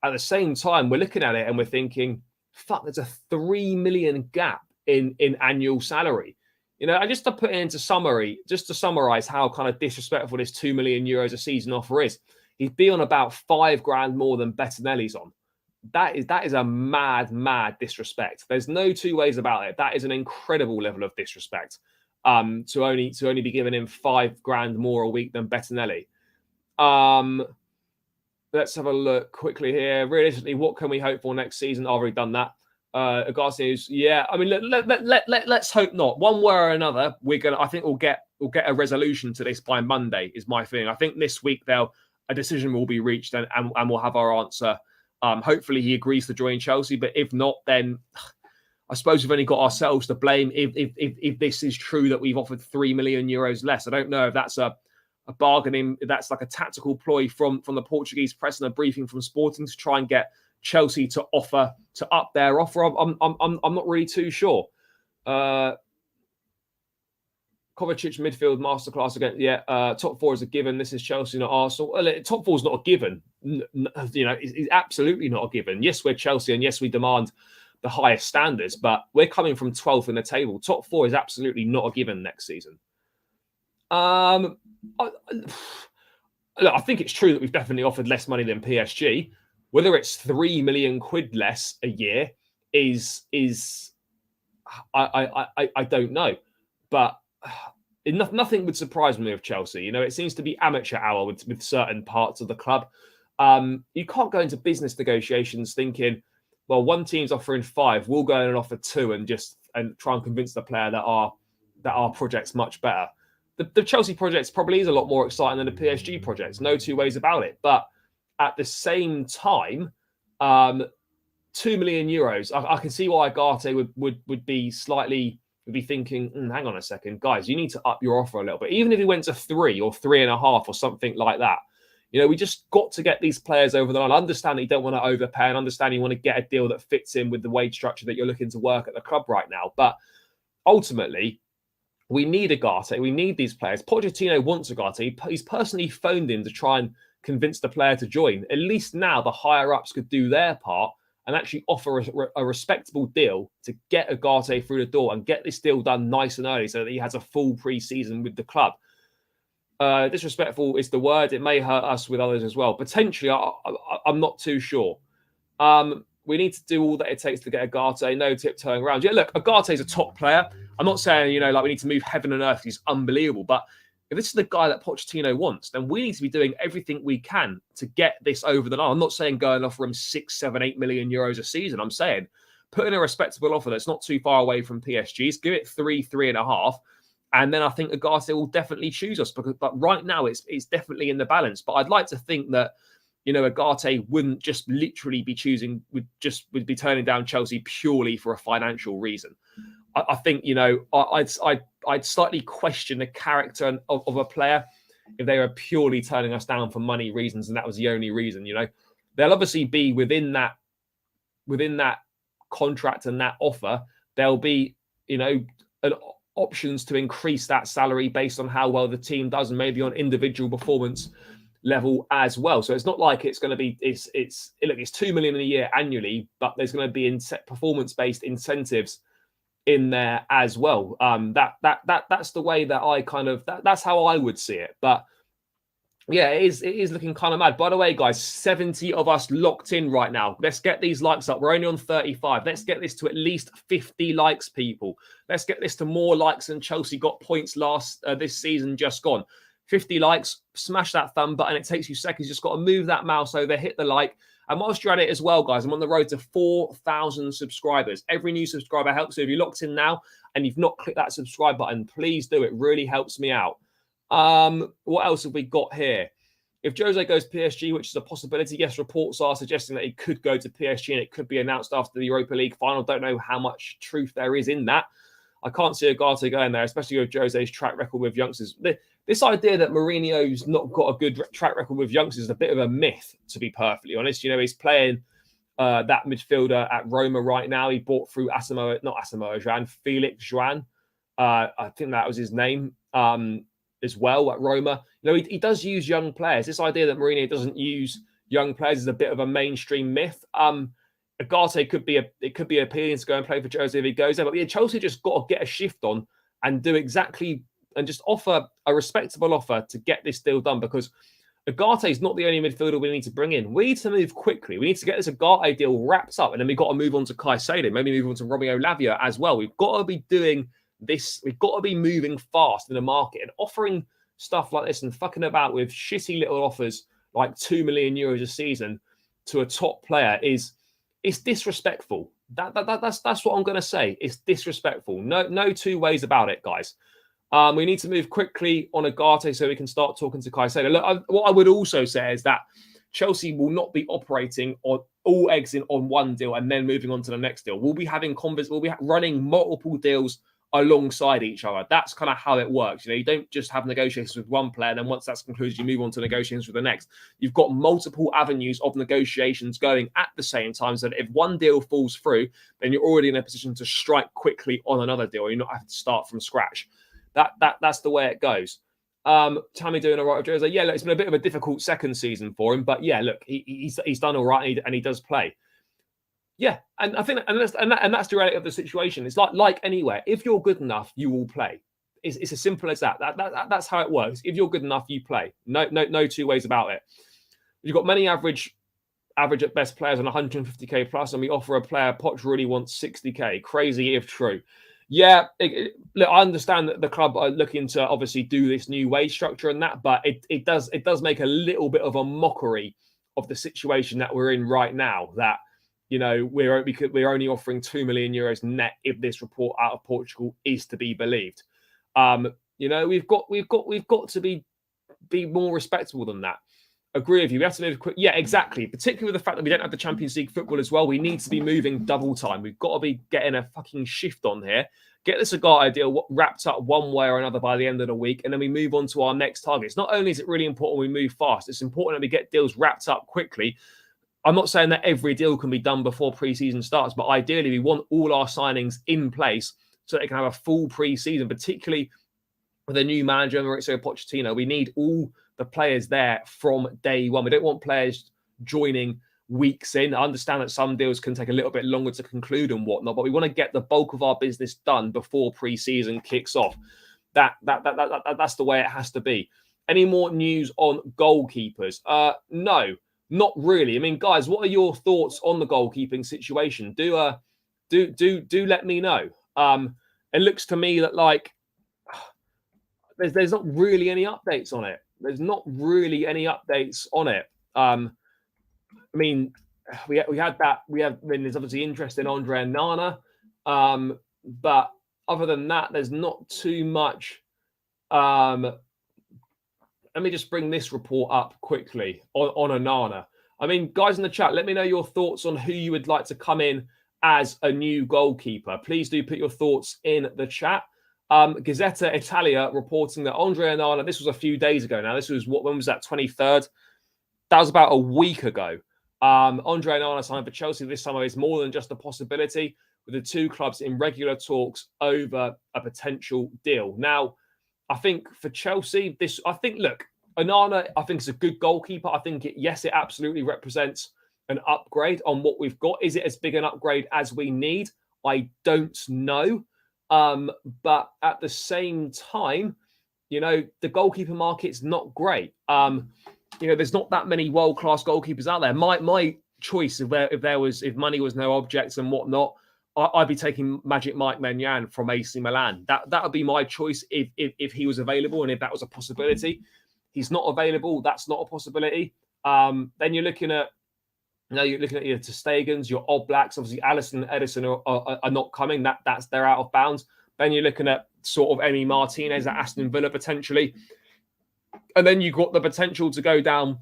at the same time, we're looking at it and we're thinking, "Fuck, there's a 3 million gap in annual salary." And just to put it into summary, just to summarize how kind of disrespectful this €2 million a season offer is, he'd be on about $5,000 more than Bettinelli's on. That is a mad disrespect. There's no two ways about it. That is an incredible level of disrespect. To only be giving him $5,000 more a week than Bettinelli. Let's have a look quickly here. Realistically, what can we hope for next season? I've already done that. Ugarte is, yeah. I mean, let's hope not. One way or another, I think we'll get a resolution to this by Monday. Is my feeling. I think this week a decision will be reached and we'll have our answer. Hopefully he agrees to join Chelsea, but if not, then I suppose we've only got ourselves to blame if this is true that we've offered €3 million less. I don't know if that's a bargaining, if that's like a tactical ploy from the Portuguese press and a briefing from Sporting to try and get Chelsea to up their offer. I'm not really too sure. Kovacic midfield masterclass again. Yeah, top 4 is a given. This is Chelsea, not Arsenal. Top 4 is not a given. It's absolutely not a given. Yes, we're Chelsea, and yes, we demand the highest standards, but we're coming from 12th in the table. Top 4 is absolutely not a given next season. I think it's true that we've definitely offered less money than PSG. Whether it's £3 million less a year is I don't know, but nothing would surprise me with Chelsea. It seems to be amateur hour with certain parts of the club. You can't go into business negotiations thinking, well, one team's offering 5, we'll go in and offer 2 and try and convince the player that our project's much better. The Chelsea project probably is a lot more exciting than the PSG project. No two ways about it. But at the same time, €2 million. I can see why Ugarte would be thinking, hang on a second, guys, you need to up your offer a little bit. Even if he went to 3 or 3.5 or something like that. We just got to get these players over the line. I understand that you don't want to overpay and understand you want to get a deal that fits in with the wage structure that you're looking to work at the club right now. But ultimately, we need Ugarte. We need these players. Pochettino wants Ugarte. He's personally phoned in to try and convince the player to join. At least now the higher-ups could do their part and actually offer a respectable deal to get Ugarte through the door and get this deal done nice and early so that he has a full pre-season with the club. Disrespectful is the word. It may hurt us with others as well. Potentially, I'm not too sure. We need to do all that it takes to get Ugarte. No tiptoeing around. Yeah, look, Ugarte is a top player. I'm not saying, we need to move heaven and earth. He's unbelievable. But if this is the guy that Pochettino wants, then we need to be doing everything we can to get this over the line. I'm not saying go and offer him 6, 7, 8 million euros a season. I'm saying put in a respectable offer that's not too far away from PSG's. Give it 3, 3.5. And then I think Ugarte will definitely choose us. But right now, it's definitely in the balance. But I'd like to think that, Ugarte wouldn't just literally be would be turning down Chelsea purely for a financial reason. I think, I'd slightly question the character of a player if they were purely turning us down for money reasons and that was the only reason. They'll obviously be within that contract and that offer, there'll be, options to increase that salary based on how well the team does and maybe on individual performance level as well. So it's not like it's going to be, it's 2 million a year annually, but there's going to be performance-based incentives in there as well. That's the way that I that's how I would see it. But yeah, it is looking kind of mad. By the way, guys, 70 of us locked in right now. Let's get these likes up. We're only on 35. Let's get this to at least 50 likes, people. Let's get this to more likes than Chelsea got points this season just gone. 50 likes, smash that thumb button. It takes you seconds. You just got to move that mouse over, hit the like. And whilst you're at it as well, guys, I'm on the road to 4,000 subscribers. Every new subscriber helps. So if you're locked in now and you've not clicked that subscribe button, please do. It really helps me out. What else have we got here? If Jose goes PSG, which is a possibility, yes, reports are suggesting that he could go to PSG and it could be announced after the Europa League final. Don't know how much truth there is in that. I can't see Ugarte going there, especially with Jose's track record with youngsters. This idea that Mourinho's not got a good track record with youngsters is a bit of a myth, to be perfectly honest. He's playing that midfielder at Roma right now. He bought through Felix Joan. I think that was his name. As well at Roma. He does use young players. This idea that Mourinho doesn't use young players is a bit of a mainstream myth. Ugarte could be appealing to go and play for Jose if he goes there. But yeah, Chelsea just got to get a shift on and do exactly and just offer a respectable offer to get this deal done, because Ugarte is not the only midfielder we need to bring in. We need to move quickly. We need to get this Ugarte deal wrapped up, and then we've got to move on to Caicedo, maybe move on to Romeo Lavia as well. We've got to be doing this. We've got to be moving fast in the market, and offering stuff like this and fucking about with shitty little offers like 2 million euros a season to a top player it's disrespectful. That's what I'm going to say. It's disrespectful. No two ways about it, guys. We need to move quickly on Ugarte so we can start talking to Caicedo. Look, what I would also say is that Chelsea will not be operating on all eggs on one deal and then moving on to the next deal. We'll be having we'll be running multiple deals alongside each other. That's kind of how it works. You don't just have negotiations with one player, and then once that's concluded, you move on to negotiations with the next. You've got multiple avenues of negotiations going at the same time, so that if one deal falls through, then you're already in a position to strike quickly on another deal. You're not having to start from scratch. That's the way it goes. Tammy doing all right with Jose. Yeah, look, it's been a bit of a difficult second season for him, but yeah, look, he's done all right, and he does play. Yeah, and I think that's the reality of the situation. It's like anywhere. If you're good enough, you will play. It's as simple as that. That's how it works. If you're good enough, you play. No two ways about it. You've got many average at best players on 150k plus, and we offer a player Poch really wants 60k. Crazy if true. Yeah, look, I understand that the club are looking to obviously do this new wage structure and that, but it does make a little bit of a mockery of the situation that we're in right now. That we're only offering 2 million euros net if this report out of Portugal is to be believed. We've got to be more respectable than that. Agree with you. We have to move quick. Yeah, exactly. Particularly with the fact that we don't have the Champions League football as well. We need to be moving double time. We've got to be getting a fucking shift on here. Get this Ugarte deal wrapped up one way or another by the end of the week, and then we move on to our next targets. Not only is it really important we move fast, it's important that we get deals wrapped up quickly. I'm not saying that every deal can be done before pre-season starts, but ideally we want all our signings in place so they can have a full pre-season, particularly with a new manager, Mauricio Pochettino. We need all the players there from day one. We don't want players joining weeks in. I understand that some deals can take a little bit longer to conclude and whatnot, but we want to get the bulk of our business done before pre-season kicks off. That's the way it has to be. Any more news on goalkeepers? No. Not really. I mean, guys, what are your thoughts on the goalkeeping situation? Do let me know. It looks to me that there's not really any updates on it. There's not really any updates on it. I mean, there's obviously interest in Andre and Nana, but other than that, there's not too much. Let me just bring this report up quickly on Onana. I mean, guys in the chat, let me know your thoughts on who you would like to come in as a new goalkeeper. Please do put your thoughts in the chat. Gazzetta Italia reporting that Andre Onana, this was a few days ago now. This was when was that, 23rd? That was about a week ago. Andre Onana signed for Chelsea this summer is more than just a possibility, with the two clubs in regular talks over a potential deal. Now, I think for Chelsea, look, Onana, I think is a good goalkeeper. I think it absolutely represents an upgrade on what we've got. Is it as big an upgrade as we need? I don't know. But at the same time, the goalkeeper market's not great. There's not that many world-class goalkeepers out there. My choice, if money was no object and whatnot, I'd be taking Magic Mike Maignan from AC Milan. That would be my choice if he was available and if that was a possibility. He's not available. That's not a possibility. Then you're looking at your Ter Stegens, your Oblaks. Obviously, Alisson and Edison are not coming. They're out of bounds. Then you're looking at sort of Emi Martinez at Aston Villa potentially. And then you've got the potential to go down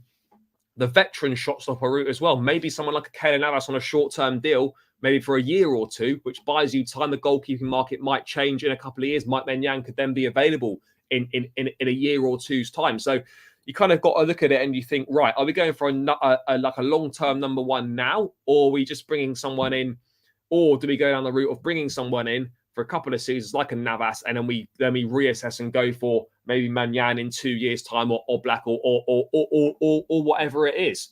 the veteran shot stopper route as well. Maybe someone like a Keylor Navas on a short-term deal, maybe for a year or two, which buys you time. The goalkeeping market might change in a couple of years. Mike Maignan could then be available in a year or two's time. So you kind of got to look at it and you think, right, are we going for a long-term number one now, or are we just bringing someone in, or do we go down the route of bringing someone in for a couple of seasons like a Navas, and then we reassess and go for maybe Maignan in 2 years' time, or Black, or whatever it is.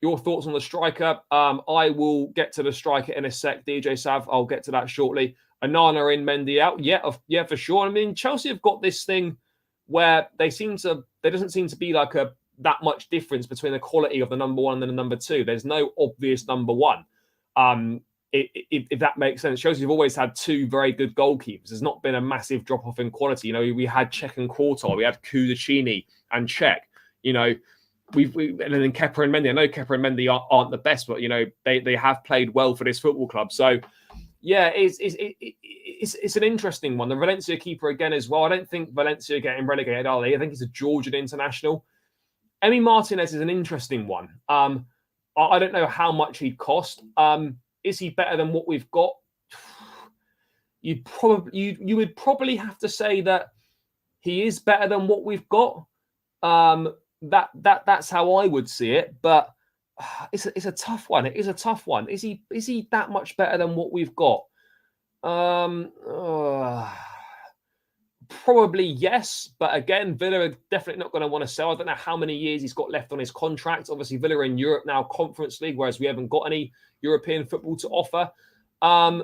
Your thoughts on the striker? I will get to the striker in a sec, DJ Sav. I'll get to that shortly. Onana in, Mendy out. Yeah, for sure. I mean, Chelsea have got this thing where there doesn't seem to be like that much difference between the quality of the number one and the number two. There's no obvious number one. If that makes sense. Chelsea have always had two very good goalkeepers. There's not been a massive drop-off in quality. We had Cech and Courtois. We had Kudachini and Cech. And then Kepa and Mendy. I know Kepa and Mendy aren't the best, but they have played well for this football club. So yeah, it's an interesting one. The Valencia keeper again as well. I don't think Valencia are getting relegated, are they? I think he's a Georgian international. Emi Martinez is an interesting one. I don't know how much he'd cost. Is he better than what we've got? You would probably have to say that he is better than what we've got. That's how I would see it. But it's a tough one. It is a tough one. Is he that much better than what we've got? Probably yes, but again, Villa are definitely not going to want to sell. I don't know how many years he's got left on his contract. Obviously, Villa are in Europe now, Conference League, whereas we haven't got any European football to offer. I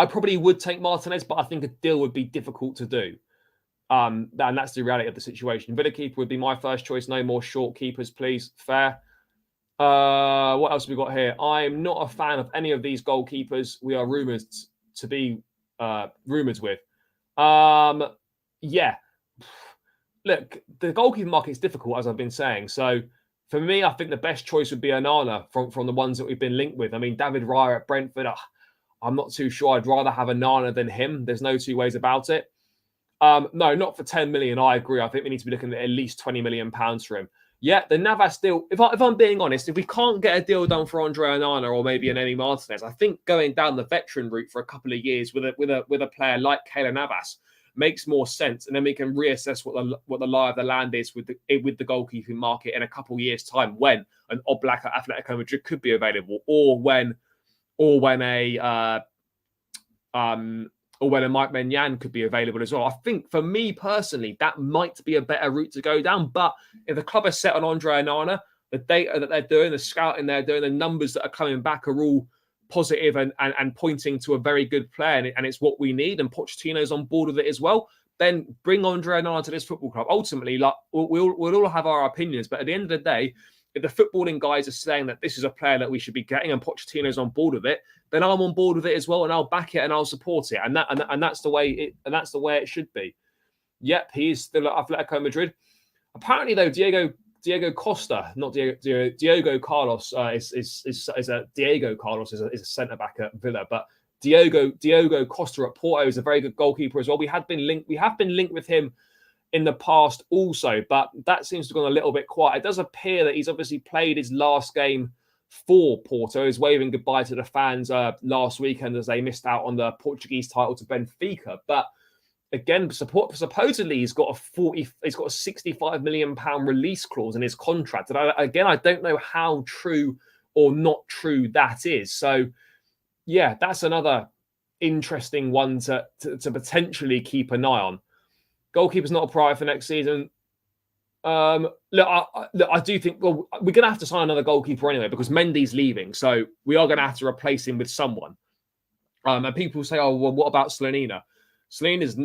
probably would take Martinez, but I think a deal would be difficult to do. And that's the reality of the situation. Villa keeper would be my first choice. No more short keepers, please. Fair. What else have we got here? I'm not a fan of any of these goalkeepers we are rumoured to be rumoured with. Yeah. Look, the goalkeeping market is difficult, as I've been saying. So for me, I think the best choice would be Onana from the ones that we've been linked with. I mean, David Raya at Brentford, I'm not too sure. I'd rather have Onana than him. There's no two ways about it. No, not for 10 million. I agree. I think we need to be looking at least 20 million pounds for him. Yeah, the Navas deal, if I'm being honest, if we can't get a deal done for Andre Onana or maybe an Emi Martinez, I think going down the veteran route for a couple of years with a player like Keylor Navas makes more sense, and then we can reassess what the lie of the land is with the goalkeeping market in a couple of years' time, when an Oblak at Atletico Madrid could be available, or when a Mike Maignan could be available as well. I think for me personally, that might be a better route to go down. But if the club is set on Andre Onana, the data that they're doing, the scouting they're doing, the numbers that are coming back are all positive and pointing to a very good player, and it's what we need, and Pochettino's on board with it as well, then bring Andre Onana to this football club. Ultimately, like we'll all have our opinions, but at the end of the day, if the footballing guys are saying that this is a player that we should be getting and Pochettino's on board with it, then I'm on board with it as well, and I'll back it and I'll support it. And that's the way it should be. Yep, he is still at Atletico Madrid. Apparently, though, Diego Costa, not Diego Carlos, is a centre back at Villa, but Diego Costa at Porto is a very good goalkeeper as well. We have been linked with him in the past also, but that seems to have gone a little bit quiet. It does appear that he's obviously played his last game for Porto. He's waving goodbye to the fans last weekend as they missed out on the Portuguese title to Benfica. But again, supposedly he's got a 65 million pound release clause in his contract. And I don't know how true or not true that is. So yeah, that's another interesting one to potentially keep an eye on. Goalkeeper's not a priority for next season. Look, I do think, well, we're going to have to sign another goalkeeper anyway because Mendy's leaving. So we are going to have to replace him with someone. And people say, oh, well, what about Slonina? Slonina's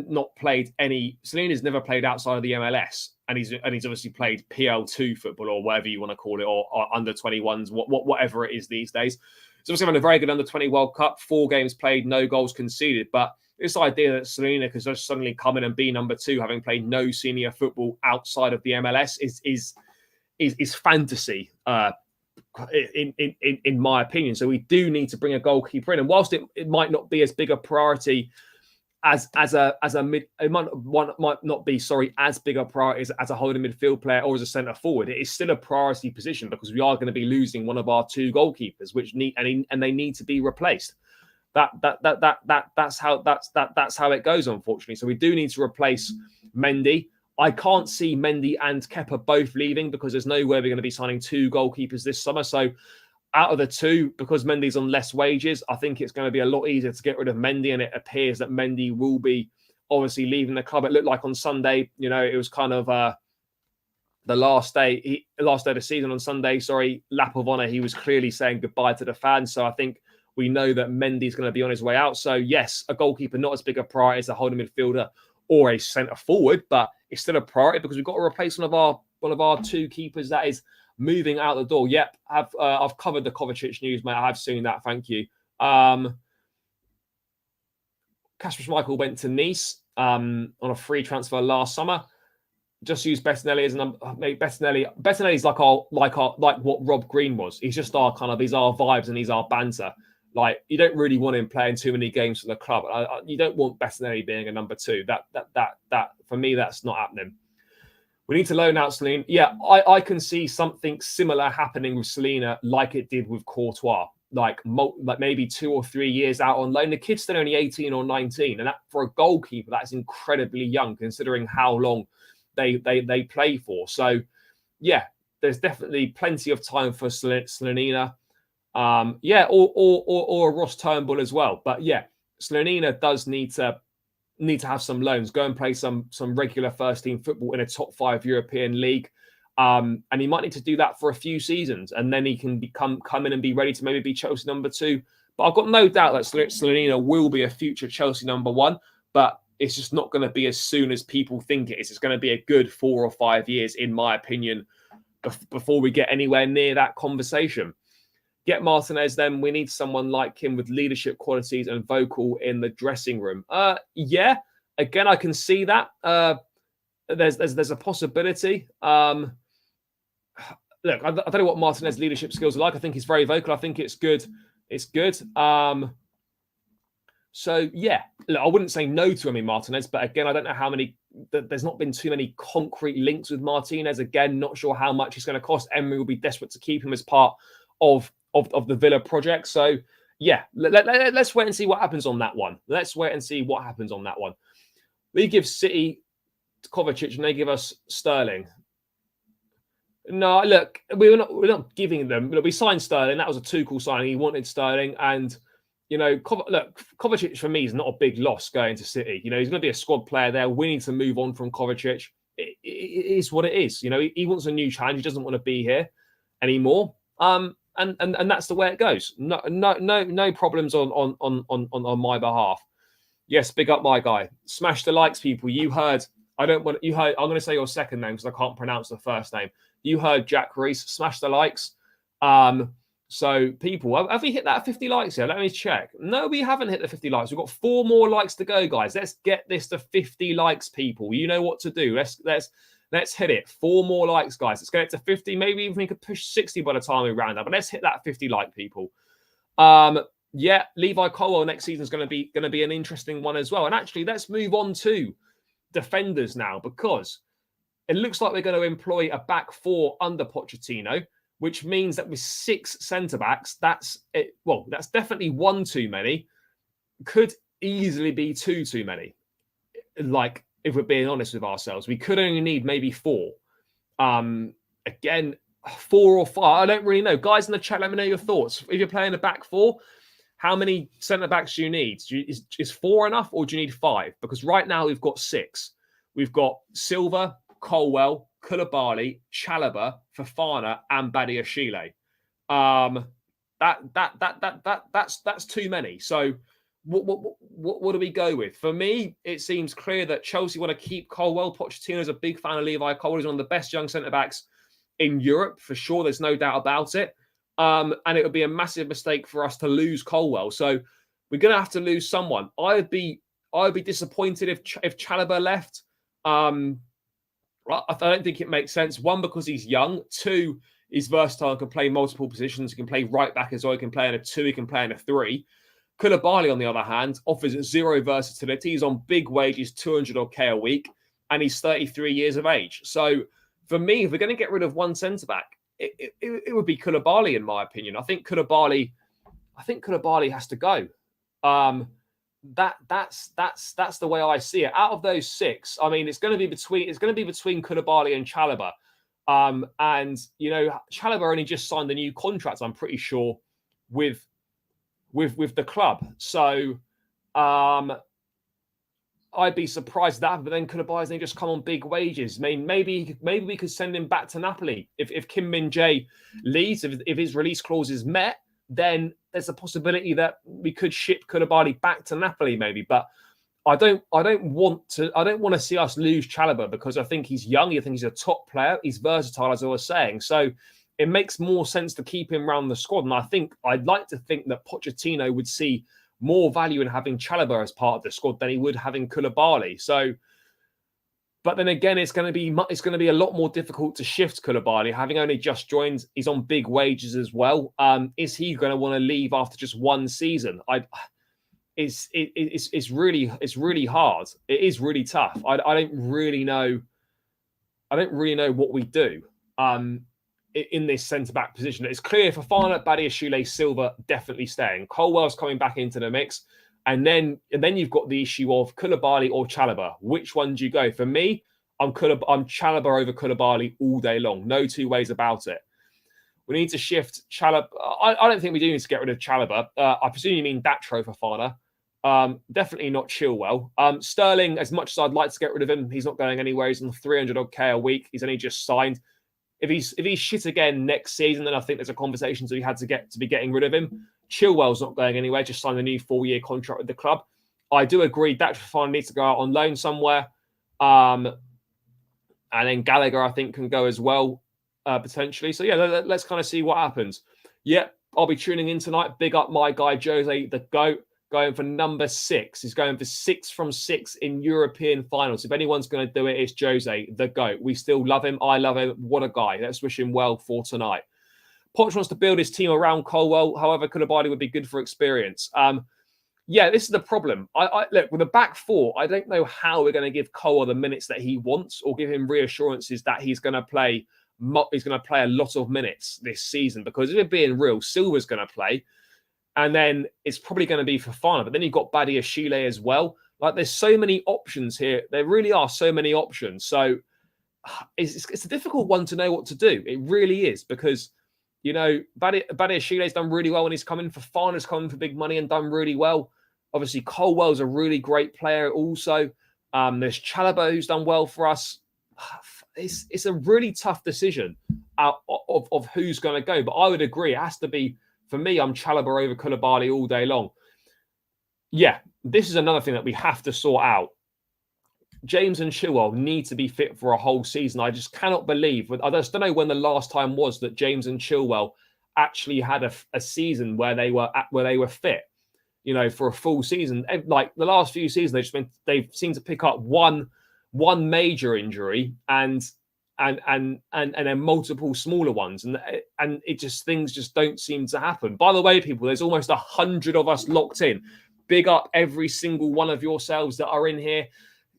never played outside of the MLS. And he's obviously played PL2 football or whatever you want to call it, or under 21s, whatever it is these days. He's obviously had a very good under 20 World Cup, 4 games played, no goals conceded. But this idea that Slonina could just suddenly come in and be number 2, having played no senior football outside of the MLS, is fantasy, in my opinion. So we do need to bring a goalkeeper in, and whilst it might not be as big a priority as a mid, it might not be as big a priority as a holding midfield player or as a centre forward. It is still a priority position because we are going to be losing one of our 2 goalkeepers, which they need to be replaced. That's how it goes, unfortunately. So we do need to replace Mendy. I can't see Mendy and Kepa both leaving because there's no way we're going to be signing 2 goalkeepers this summer. So out of the 2, because Mendy's on less wages, I think it's going to be a lot easier to get rid of Mendy, and it appears that Mendy will be obviously leaving the club. It looked like on Sunday, it was kind of the last day of the season on Sunday. Lap of honour. He was clearly saying goodbye to the fans. So I think we know that Mendy's going to be on his way out. So yes, a goalkeeper not as big a priority as a holding midfielder or a centre forward, but it's still a priority because we've got to replace one of our 2 keepers that is moving out the door. Yep, I've covered the Kovacic news, mate. I have seen that. Thank you. Kasper Schmeichel went to Nice on a free transfer last summer. Just use Bettinelli as a number. Bettinelli's like what Rob Green was. He's just he's our vibes and he's our banter. Like, you don't really want him playing too many games for the club. You don't want Bettinelli being a number 2. That for me, that's not happening. We need to loan out Slonina. Yeah, I can see something similar happening with Slonina like it did with Courtois. Like maybe 2 or 3 years out on loan. The kid's still only 18 or 19. And that, for a goalkeeper, that's incredibly young considering how long they play for. So, yeah, there's definitely plenty of time for Slonina. Or Ross Turnbull as well. But yeah, Slonina does need to have some loans, go and play some regular first team football in a top 5 European league. And he might need to do that for a few seasons, and then he can come in and be ready to maybe be Chelsea number 2. But I've got no doubt that Slonina will be a future Chelsea number 1, but it's just not going to be as soon as people think it is. It's going to be a good 4 or 5 years, in my opinion, before we get anywhere near that conversation. Get Martinez, then we need someone like him with leadership qualities and vocal in the dressing room. Yeah, again, I can see that. There's a possibility. Look, I don't know what Martinez's leadership skills are like. I think he's very vocal. I think it's good. It's good. So yeah, look, I wouldn't say no to Martinez, but again, I don't know how many. There's not been too many concrete links with Martinez. Again, not sure how much he's going to cost. Emery will be desperate to keep him as part of the Villa project. So yeah, let's wait and see what happens on that one. We give City Kovacic and they give us Sterling. No, look, we're not giving them. Look, we signed Sterling. That was a Tuchel signing. He wanted Sterling, and Kovacic for me is not a big loss going to City. He's going to be a squad player there. We need to move on from Kovacic. It is what it is. He wants a new challenge. He doesn't want to be here anymore. And that's the way it goes. No problems on my behalf. Yes, big up my guy. Smash the likes, people. You heard. I'm going to say your second name because I can't pronounce the first name. You heard Jack Reese. Smash the likes. So people, have we hit that 50 likes here? Let me check. No, we haven't hit the 50 likes. We've got 4 more likes to go, guys. Let's get this to 50 likes, people. You know what to do. Let's hit it. 4 more likes, guys. Let's get it to 50. Maybe even we could push 60 by the time we round up. But let's hit that 50 like, people. Yeah, Levi Colwell next season is going to be an interesting one as well. And actually, let's move on to defenders now, because it looks like we're going to employ a back 4 under Pochettino, which means that with 6 centre-backs, that's it. Well, that's definitely 1 too many. Could easily be 2 too many. like, if we're being honest with ourselves, we could only need maybe 4. Again, 4 or 5, I don't really know. Guys in the chat, let me know your thoughts. If you're playing a back 4, how many centre backs do you need? Is 4 enough, or do you need 5? Because right now we've got 6. We've got Silva, Colwell, Koulibaly, Chalobah, Fofana, and Badiashile. That's too many. So what do we go with? For me, it seems clear that Chelsea want to keep Colwell. Pochettino is a big fan of Levi Colwell. He's one of the best young centre backs in Europe for sure. There's no doubt about it. And it would be a massive mistake for us to lose Colwell. So we're going to have to lose someone. I'd be disappointed if Chalobah left. I don't think it makes sense. 1, because he's young. 2, he's versatile and can play multiple positions. He can play right back as well. He can play in a 2. He can play in a 3. Koulibaly, on the other hand, offers 0 versatility. He's on big wages, 200 odd K a week, and he's 33 years of age. So for me, if we're going to get rid of one centre back, it would be Koulibaly, in my opinion. I think Koulibaly has to go. That's the way I see it. Out of those 6, I mean, it's going to be between Koulibaly and Chalobah. And you know, Chalobah only just signed a new contract, I'm pretty sure, with the club. So I'd be surprised that, but then Koulibaly's then just come on big wages. I mean, maybe we could send him back to Napoli if Kim Min-jae leaves. If his release clause is met, then there's a possibility that we could ship Koulibaly back to Napoli, maybe. But I don't want to see us lose Chalobah, because I think he's young. I think he's a top player. He's versatile, as I was saying. So it makes more sense to keep him around the squad. And I'd like to think that Pochettino would see more value in having Chalobah as part of the squad than he would having Koulibaly. So, but then again, it's going to be a lot more difficult to shift Koulibaly, having only just joined. He's on big wages as well. Is he going to want to leave after just one season? It's really hard. It is really tough. I don't really know what we do in this centre-back position. It's clear Fofana, Badiashile, Silva definitely staying. Colwell's coming back into the mix. And then you've got the issue of Koulibaly or Chalobah. Which one do you go? For me, I'm Chalobah over Koulibaly all day long. No two ways about it. We need to shift Chalobah. I don't think we do need to get rid of Chalobah. I presume you mean Datro Fofana. Definitely not Chilwell. Sterling, as much as I'd like to get rid of him, he's not going anywhere. He's on 300 odd K a week. He's only just signed. If he's shit again next season, then I think there's a conversation that we had to be getting rid of him. Chilwell's not going anywhere. Just signed a new 4-year contract with the club. I do agree that Fofana needs to go out on loan somewhere. And then Gallagher, I think, can go as well, potentially. So yeah, let's kind of see what happens. Yeah, I'll be tuning in tonight. Big up my guy Jose, the GOAT, going for number 6. He's going for 6 from 6 in European finals. If anyone's going to do it, it's Jose, the GOAT. We still love him. I love him. What a guy. Let's wish him well for tonight. Poch wants to build his team around Colwell. However, Koulibaly would be good for experience. Yeah, this is the problem. I look, with the back 4, I don't know how we're going to give Colwell the minutes that he wants, or give him reassurances that he's going to play a lot of minutes this season. Because if we're being real, Silva's going to play. And then it's probably going to be Fofana. But then you've got Badiashile as well. Like, there's so many options here. There really are so many options. So it's a difficult one to know what to do. It really is, because, you know, Badiashile's done really well when he's come in. Fofana's come in for big money and done really well. Obviously, Colwell's a really great player also. There's Chalobah, who's done well for us. It's a really tough decision of who's going to go. But I would agree, it has to be, for me, I'm Chalobah over Koulibaly all day long. Yeah, this is another thing that we have to sort out. James and Chilwell need to be fit for a whole season. I just cannot believe. I just don't know when the last time was that James and Chilwell actually had a season where they were fit, you know, for a full season. Like the last few seasons, they've seemed to pick up one major injury and then multiple smaller ones, and it just, things just don't seem to happen. By the way, people, there's almost 100 of us locked in. Big up every single one of yourselves that are in here.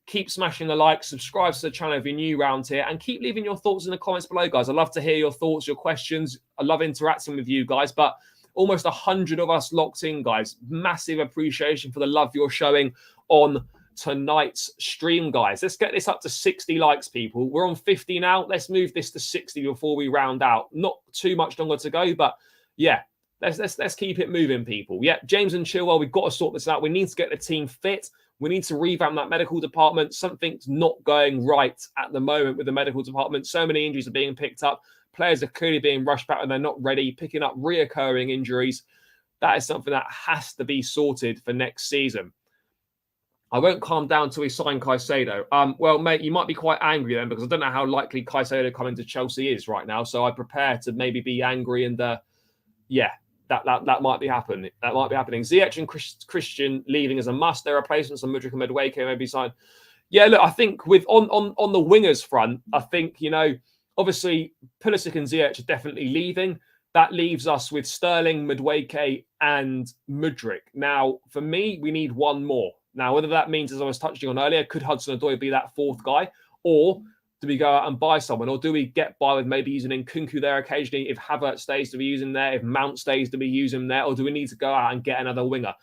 Keep smashing the like, subscribe to the channel if you're new around here, and keep leaving your thoughts in the comments below, guys. I love to hear your thoughts, your questions. I love interacting with you guys. But almost 100 of us locked in, guys. Massive appreciation for the love you're showing on tonight's stream, guys. Let's get this up to 60 likes, people. We're on 50 now. Let's move this to 60 before we round out. Not too much longer to go, but yeah, let's keep it moving, people. Yeah, James and Chilwell, we've got to sort this out. We need to get the team fit. We need to revamp that medical department. Something's not going right at the moment with the medical department. So many injuries are being picked up. Players are clearly being rushed back and they're not ready, picking up reoccurring injuries. That is something that has to be sorted for next season. I won't calm down till we sign Caicedo. Well, mate, you might be quite angry then because I don't know how likely Caicedo coming to Chelsea is right now. So I prepare to maybe be angry and yeah, that might be happening. That might be happening. Ziyech and Christian leaving as a must. Their replacements on Mudryk and Madueke maybe signed. Yeah, look, I think with on the wingers front, I think, you know, obviously Pulisic and Ziyech are definitely leaving. That leaves us with Sterling, Madueke, and Mudryk. Now, for me, we need one more. Now, whether that means, as I was touching on earlier, could Hudson-Odoi be that fourth guy? Or do we go out and buy someone? Or do we get by with maybe using Nkunku there occasionally? If Havertz stays, do we use him there? If Mount stays, do we use him there? Or do we need to go out and get another winger?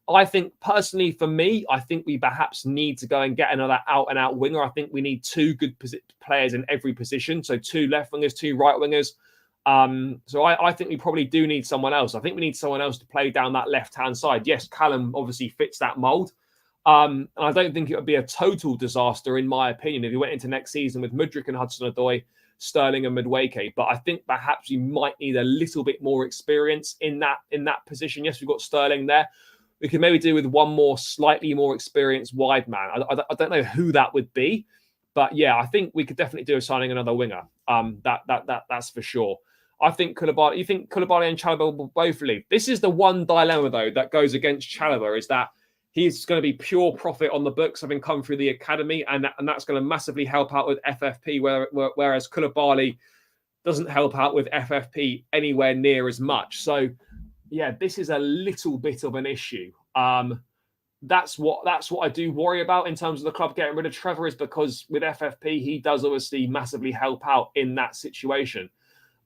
I think, personally, for me, I think we perhaps need to go and get another out-and-out winger. I think we need two good players in every position. So 2 left wingers, 2 right wingers. So I think we probably do need someone else. I think we need someone else to play down that left-hand side. Yes, Callum obviously fits that mould. And I don't think it would be a total disaster, in my opinion, if he went into next season with Mudryk and Hudson-Odoi, Sterling and Madueke. But I think perhaps we might need a little bit more experience in that position. Yes, we've got Sterling there. We could maybe do with one more slightly more experienced wide man. I don't know who that would be, but yeah, I think we could definitely do a signing another winger. That's for sure. I think Koulibaly. You think Koulibaly and Chalobah will both leave? This is the one dilemma though that goes against Chalobah, is that he's going to be pure profit on the books, having come through the academy, and that's going to massively help out with FFP, whereas Koulibaly doesn't help out with FFP anywhere near as much. So, yeah, this is a little bit of an issue. That's what I do worry about in terms of the club getting rid of Trevor, is because with FFP, he does obviously massively help out in that situation.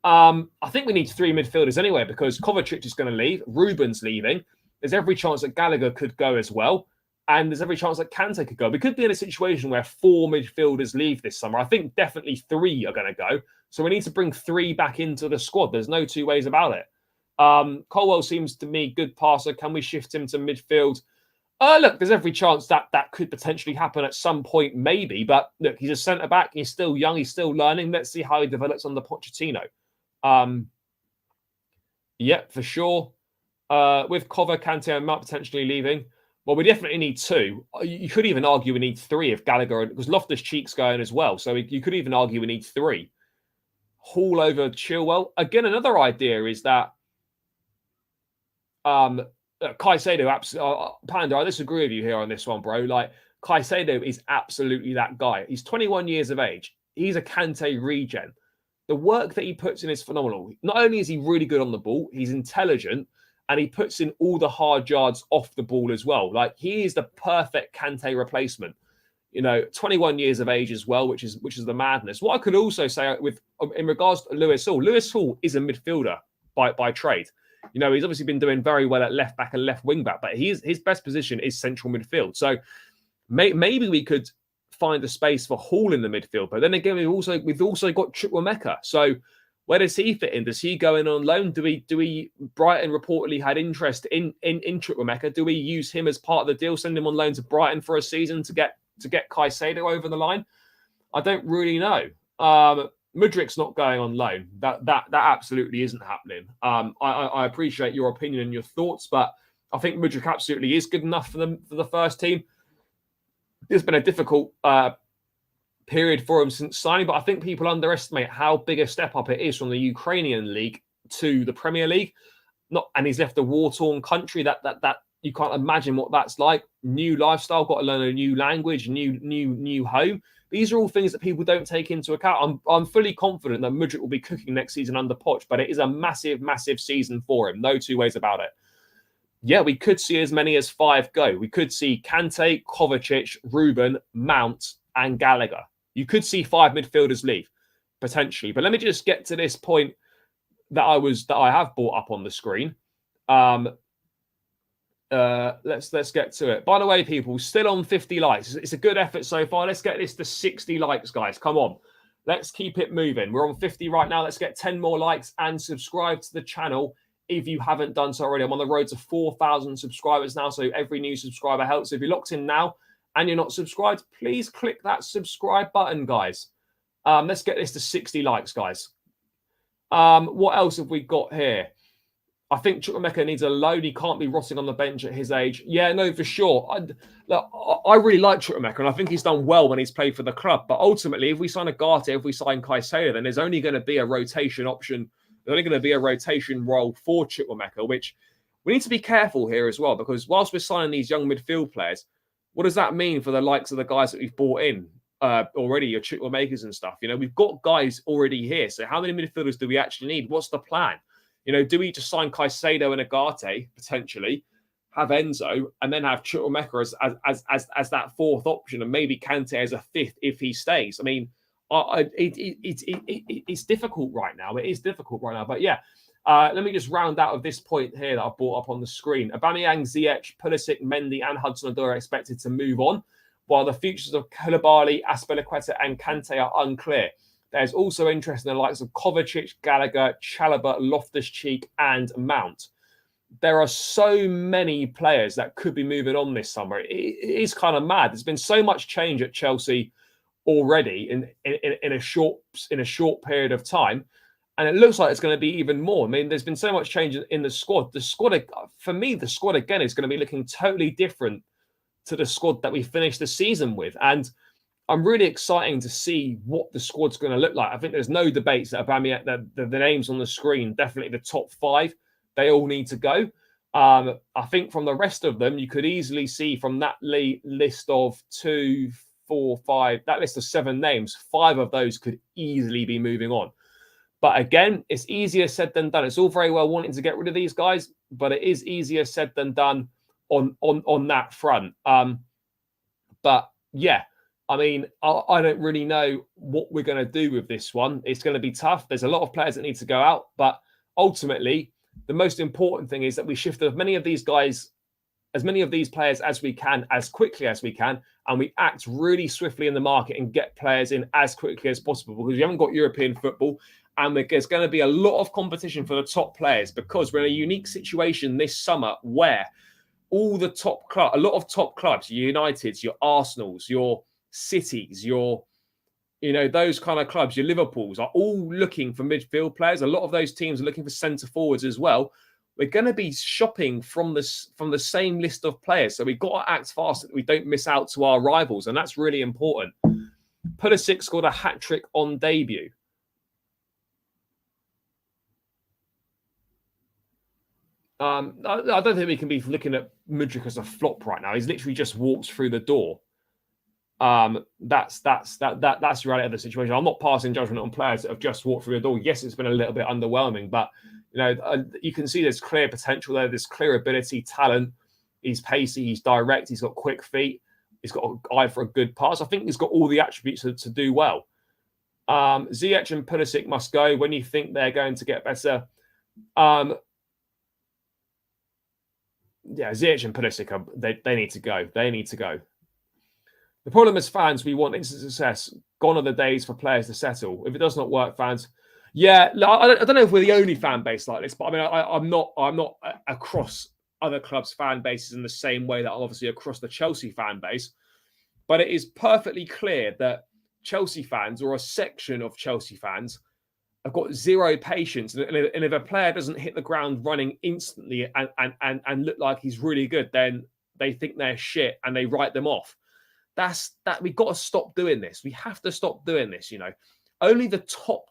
I think we need 3 midfielders anyway, because Kovacic is going to leave, Ruben's leaving. There's every chance that Gallagher could go as well. And there's every chance that Kante could go. We could be in a situation where 4 midfielders leave this summer. I think definitely 3 are going to go. So we need to bring 3 back into the squad. There's no 2 ways about it. Colwell seems to me good passer. Can we shift him to midfield? Look, there's every chance that could potentially happen at some point, maybe. But look, he's a centre-back. He's still young. He's still learning. Let's see how he develops under Pochettino. Yeah, for sure. With Kova, Kante and Mount potentially leaving, well, we definitely need 2. You could even argue we need 3 if Gallagher, because Loftus-Cheek's going as well. So you could even argue we need 3. Hall over Chilwell. Again, another idea is that Caicedo, absolutely. Panda, I disagree with you here on this one, bro. Like, Caicedo is absolutely that guy. He's 21 years of age. He's a Kante regen. The work that he puts in is phenomenal. Not only is he really good on the ball, he's intelligent, and he puts in all the hard yards off the ball as well. Like, he is the perfect Kante replacement. You know, 21 years of age as well, which is the madness. What I could also say in regards to Lewis Hall is a midfielder by trade. You know, he's obviously been doing very well at left back and left wing back, but his best position is central midfield. So maybe we could find a space for Hall in the midfield. But then again, we've also got Chukwuemeka. So where does he fit in? Does he go in on loan? Do we Brighton reportedly had interest in Chukwuemeka. Do we use him as part of the deal, send him on loan to Brighton for a season to get Caicedo over the line? I don't really know. Mudryk's not going on loan. That absolutely isn't happening. I appreciate your opinion and your thoughts, but I think Mudryk absolutely is good enough for the first team. It's been a difficult period for him since signing, but I think people underestimate how big a step up it is from the Ukrainian league to the Premier League. And he's left a war-torn country that you can't imagine what that's like. New lifestyle, got to learn a new language, new home. These are all things that people don't take into account. I'm fully confident that Mudryk will be cooking next season under Poch, but it is a massive, massive season for him. No 2 ways about it. Yeah, we could see as many as 5 go. We could see Kante, Kovacic, Ruben, Mount, and Gallagher. You could see 5 midfielders leave, potentially. But let me just get to this point that I have brought up on the screen. Let's get to it. By the way, people, still on 50 likes. It's a good effort so far. Let's get this to 60 likes, guys. Come on. Let's keep it moving. We're on 50 right now. Let's get 10 more likes and subscribe to the channel if you haven't done so already. I'm on the road to 4,000 subscribers now, so every new subscriber helps. If you're locked in now and you're not subscribed, please click that subscribe button, guys. Let's get this to 60 likes, guys. What else have we got here? I think Chukwuemeka needs a load. He can't be rotting on the bench at his age. Yeah, no, for sure. I really like Chukwuemeka, and I think he's done well when he's played for the club. But ultimately, if we sign Ugarte, if we sign Caicedo, then there's only going to be a rotation option. There's only going to be a rotation role for Chukwuemeka, which we need to be careful here as well, because whilst we're signing these young midfield players, what does that mean for the likes of the guys that we've brought in already, your Chukwuemekas and stuff? You know, we've got guys already here. So how many midfielders do we actually need? What's the plan? You know, do we just sign Caicedo and Ugarte, potentially, have Enzo, and then have Chukwuemeka as that fourth option, and maybe Kante as a fifth if he stays? I mean, it's difficult right now. It is difficult right now. But yeah, let me just round out of this point here that I've brought up on the screen. Aubameyang, Ziyech, Pulisic, Mendy, and Hudson-Odoi are expected to move on, while the futures of Koulibaly, Azpilicueta, and Kante are unclear. There's also interest in the likes of Kovacic, Gallagher, Chalobah, Loftus-Cheek, and Mount. There are so many players that could be moving on this summer. It is kind of mad. There's been so much change at Chelsea already in a short period of time, and it looks like it's going to be even more. I mean, there's been so much change in the squad. The squad, for me, the squad again is going to be looking totally different to the squad that we finished the season with, and I'm really excited to see what the squad's going to look like. I think there's no debates that Aubameyang, the names on the screen, definitely the top five, they all need to go. I think from the rest of them, you could easily see from that list of 2, 4, 5, that list of 7 names, 5 of those could easily be moving on. But again, it's easier said than done. It's all very well wanting to get rid of these guys, but it is easier said than done on that front. But yeah, I mean, I don't really know what we're going to do with this one. It's going to be tough. There's a lot of players that need to go out, but ultimately, the most important thing is that we shift as many of these players as we can, as quickly as we can, and we act really swiftly in the market and get players in as quickly as possible, because we haven't got European football, and there's going to be a lot of competition for the top players, because we're in a unique situation this summer where all the a lot of top clubs, your Uniteds, your Arsenals, your Cities, those kind of clubs, your Liverpools, are all looking for midfield players. A lot of those teams are looking for centre forwards as well. We're going to be shopping from the same list of players, so we've got to act fast so that we don't miss out to our rivals, and that's really important. Pulisic scored a hat-trick on debut. I don't think we can be looking at Mudryk as a flop right now. He's literally just walked through the door. That's the reality of the situation. I'm not passing judgment on players that have just walked through the door. Yes, it's been a little bit underwhelming, but you can see there's clear potential there. There's clear ability, talent. He's pacey, he's direct, he's got quick feet, he's got an eye for a good pass. I think he's got all the attributes to do well. Ziyech and Pulisic must go. When you think they're going to get better, Ziyech and Pulisic, they need to go. They need to go. The problem as fans, we want instant success. Gone are the days for players to settle. If it does not work, fans, I don't know if we're the only fan base like this, but I mean, I'm not across other clubs' fan bases in the same way that I'm obviously across the Chelsea fan base. But it is perfectly clear that Chelsea fans, or a section of Chelsea fans, have got zero patience. And if a player doesn't hit the ground running instantly and look like he's really good, then they think they're shit and they write them off. We've got to stop doing this. We have to stop doing this, Only the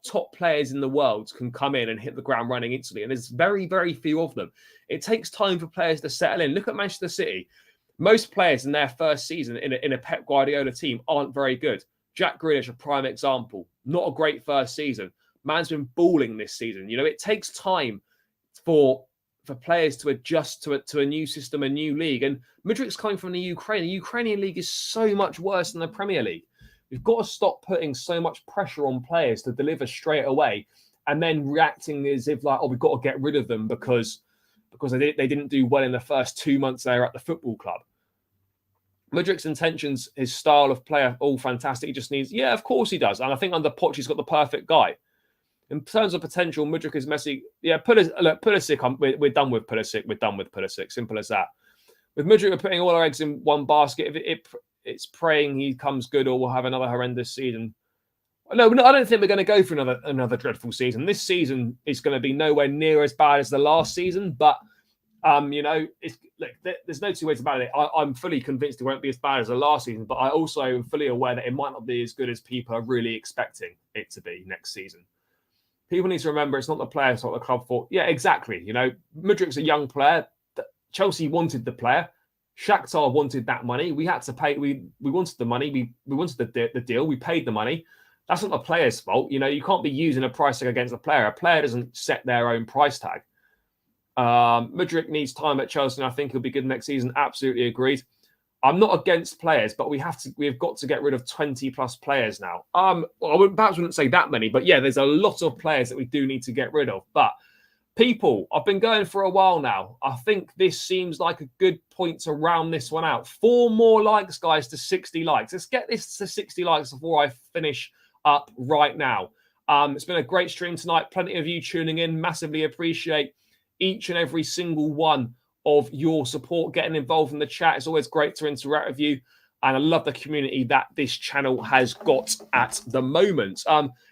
top players in the world can come in and hit the ground running instantly. And there's very, very few of them. It takes time for players to settle in. Look at Manchester City. Most players in their first season in a Pep Guardiola team aren't very good. Jack Grealish, a prime example. Not a great first season. Man's been balling this season. It takes time for players to adjust to a new system, a new league. And Mudryk's coming from the Ukraine. The Ukrainian league is so much worse than the Premier League. We've got to stop putting so much pressure on players to deliver straight away and then reacting as if we've got to get rid of them because because they didn't do well in the first 2 months they were at the football club. Mudryk's intentions, his style of player, all fantastic. He just needs, yeah, of course he does. And I think under Poch, he's got the perfect guy. In terms of potential, Mudryk is Messi. Yeah, Pulisic, we're done with Pulisic. We're done with Pulisic. Simple as that. With Mudryk, we're putting all our eggs in one basket. If it's praying he comes good or we'll have another horrendous season. No, I don't think we're going to go for another dreadful season. This season is going to be nowhere near as bad as the last season, but there's no two ways about it. I'm fully convinced it won't be as bad as the last season, but I also am fully aware that it might not be as good as people are really expecting it to be next season. People need to remember it's not the player, it's not the club fault. Yeah, exactly. Mudryk's a young player. Chelsea wanted the player. Shakhtar wanted that money. We had to pay. We wanted the money. We wanted the deal. We paid the money. That's not the player's fault. You can't be using a price tag against a player. A player doesn't set their own price tag. Mudryk needs time at Chelsea, and I think he'll be good next season. Absolutely agreed. I'm not against players, but we've got to get rid of 20 plus players now. I wouldn't say that many, but yeah, there's a lot of players that we do need to get rid of. But people, I've been going for a while now. I think this seems like a good point to round this one out. 4 more likes, guys, to 60 likes. Let's get this to 60 likes before I finish up right now. It's been a great stream tonight. Plenty of you tuning in. Massively appreciate each and every single one of your support, getting involved in the chat. It's always great to interact with you. And I love the community that this channel has got at the moment.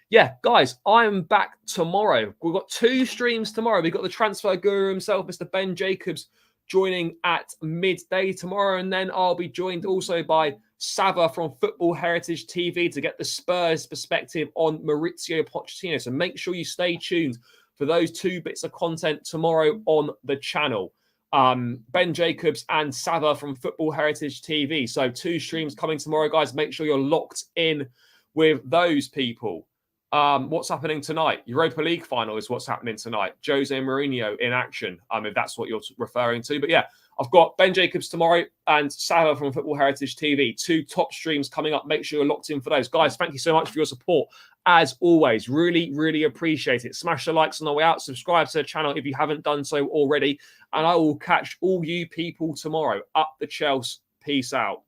Yeah, guys, I am back tomorrow. We've got 2 streams tomorrow. We've got the transfer guru himself, Mr. Ben Jacobs, joining at midday tomorrow. And then I'll be joined also by Sava from Football Heritage TV to get the Spurs perspective on Mauricio Pochettino. So make sure you stay tuned for those 2 bits of content tomorrow on the channel. Ben Jacobs and Sava from Football Heritage TV. So 2 streams coming tomorrow, guys. Make sure you're locked in with those people. What's happening tonight? Europa League final is what's happening tonight. Jose Mourinho in action, if that's what you're referring to. But yeah, I've got Ben Jacobs tomorrow and Sava from Football Heritage TV. 2 top streams coming up. Make sure you're locked in for those. Guys, thank you so much for your support. As always, really, really appreciate it. Smash the likes on the way out. Subscribe to the channel if you haven't done so already. And I will catch all you people tomorrow. Up the Chelsea. Peace out.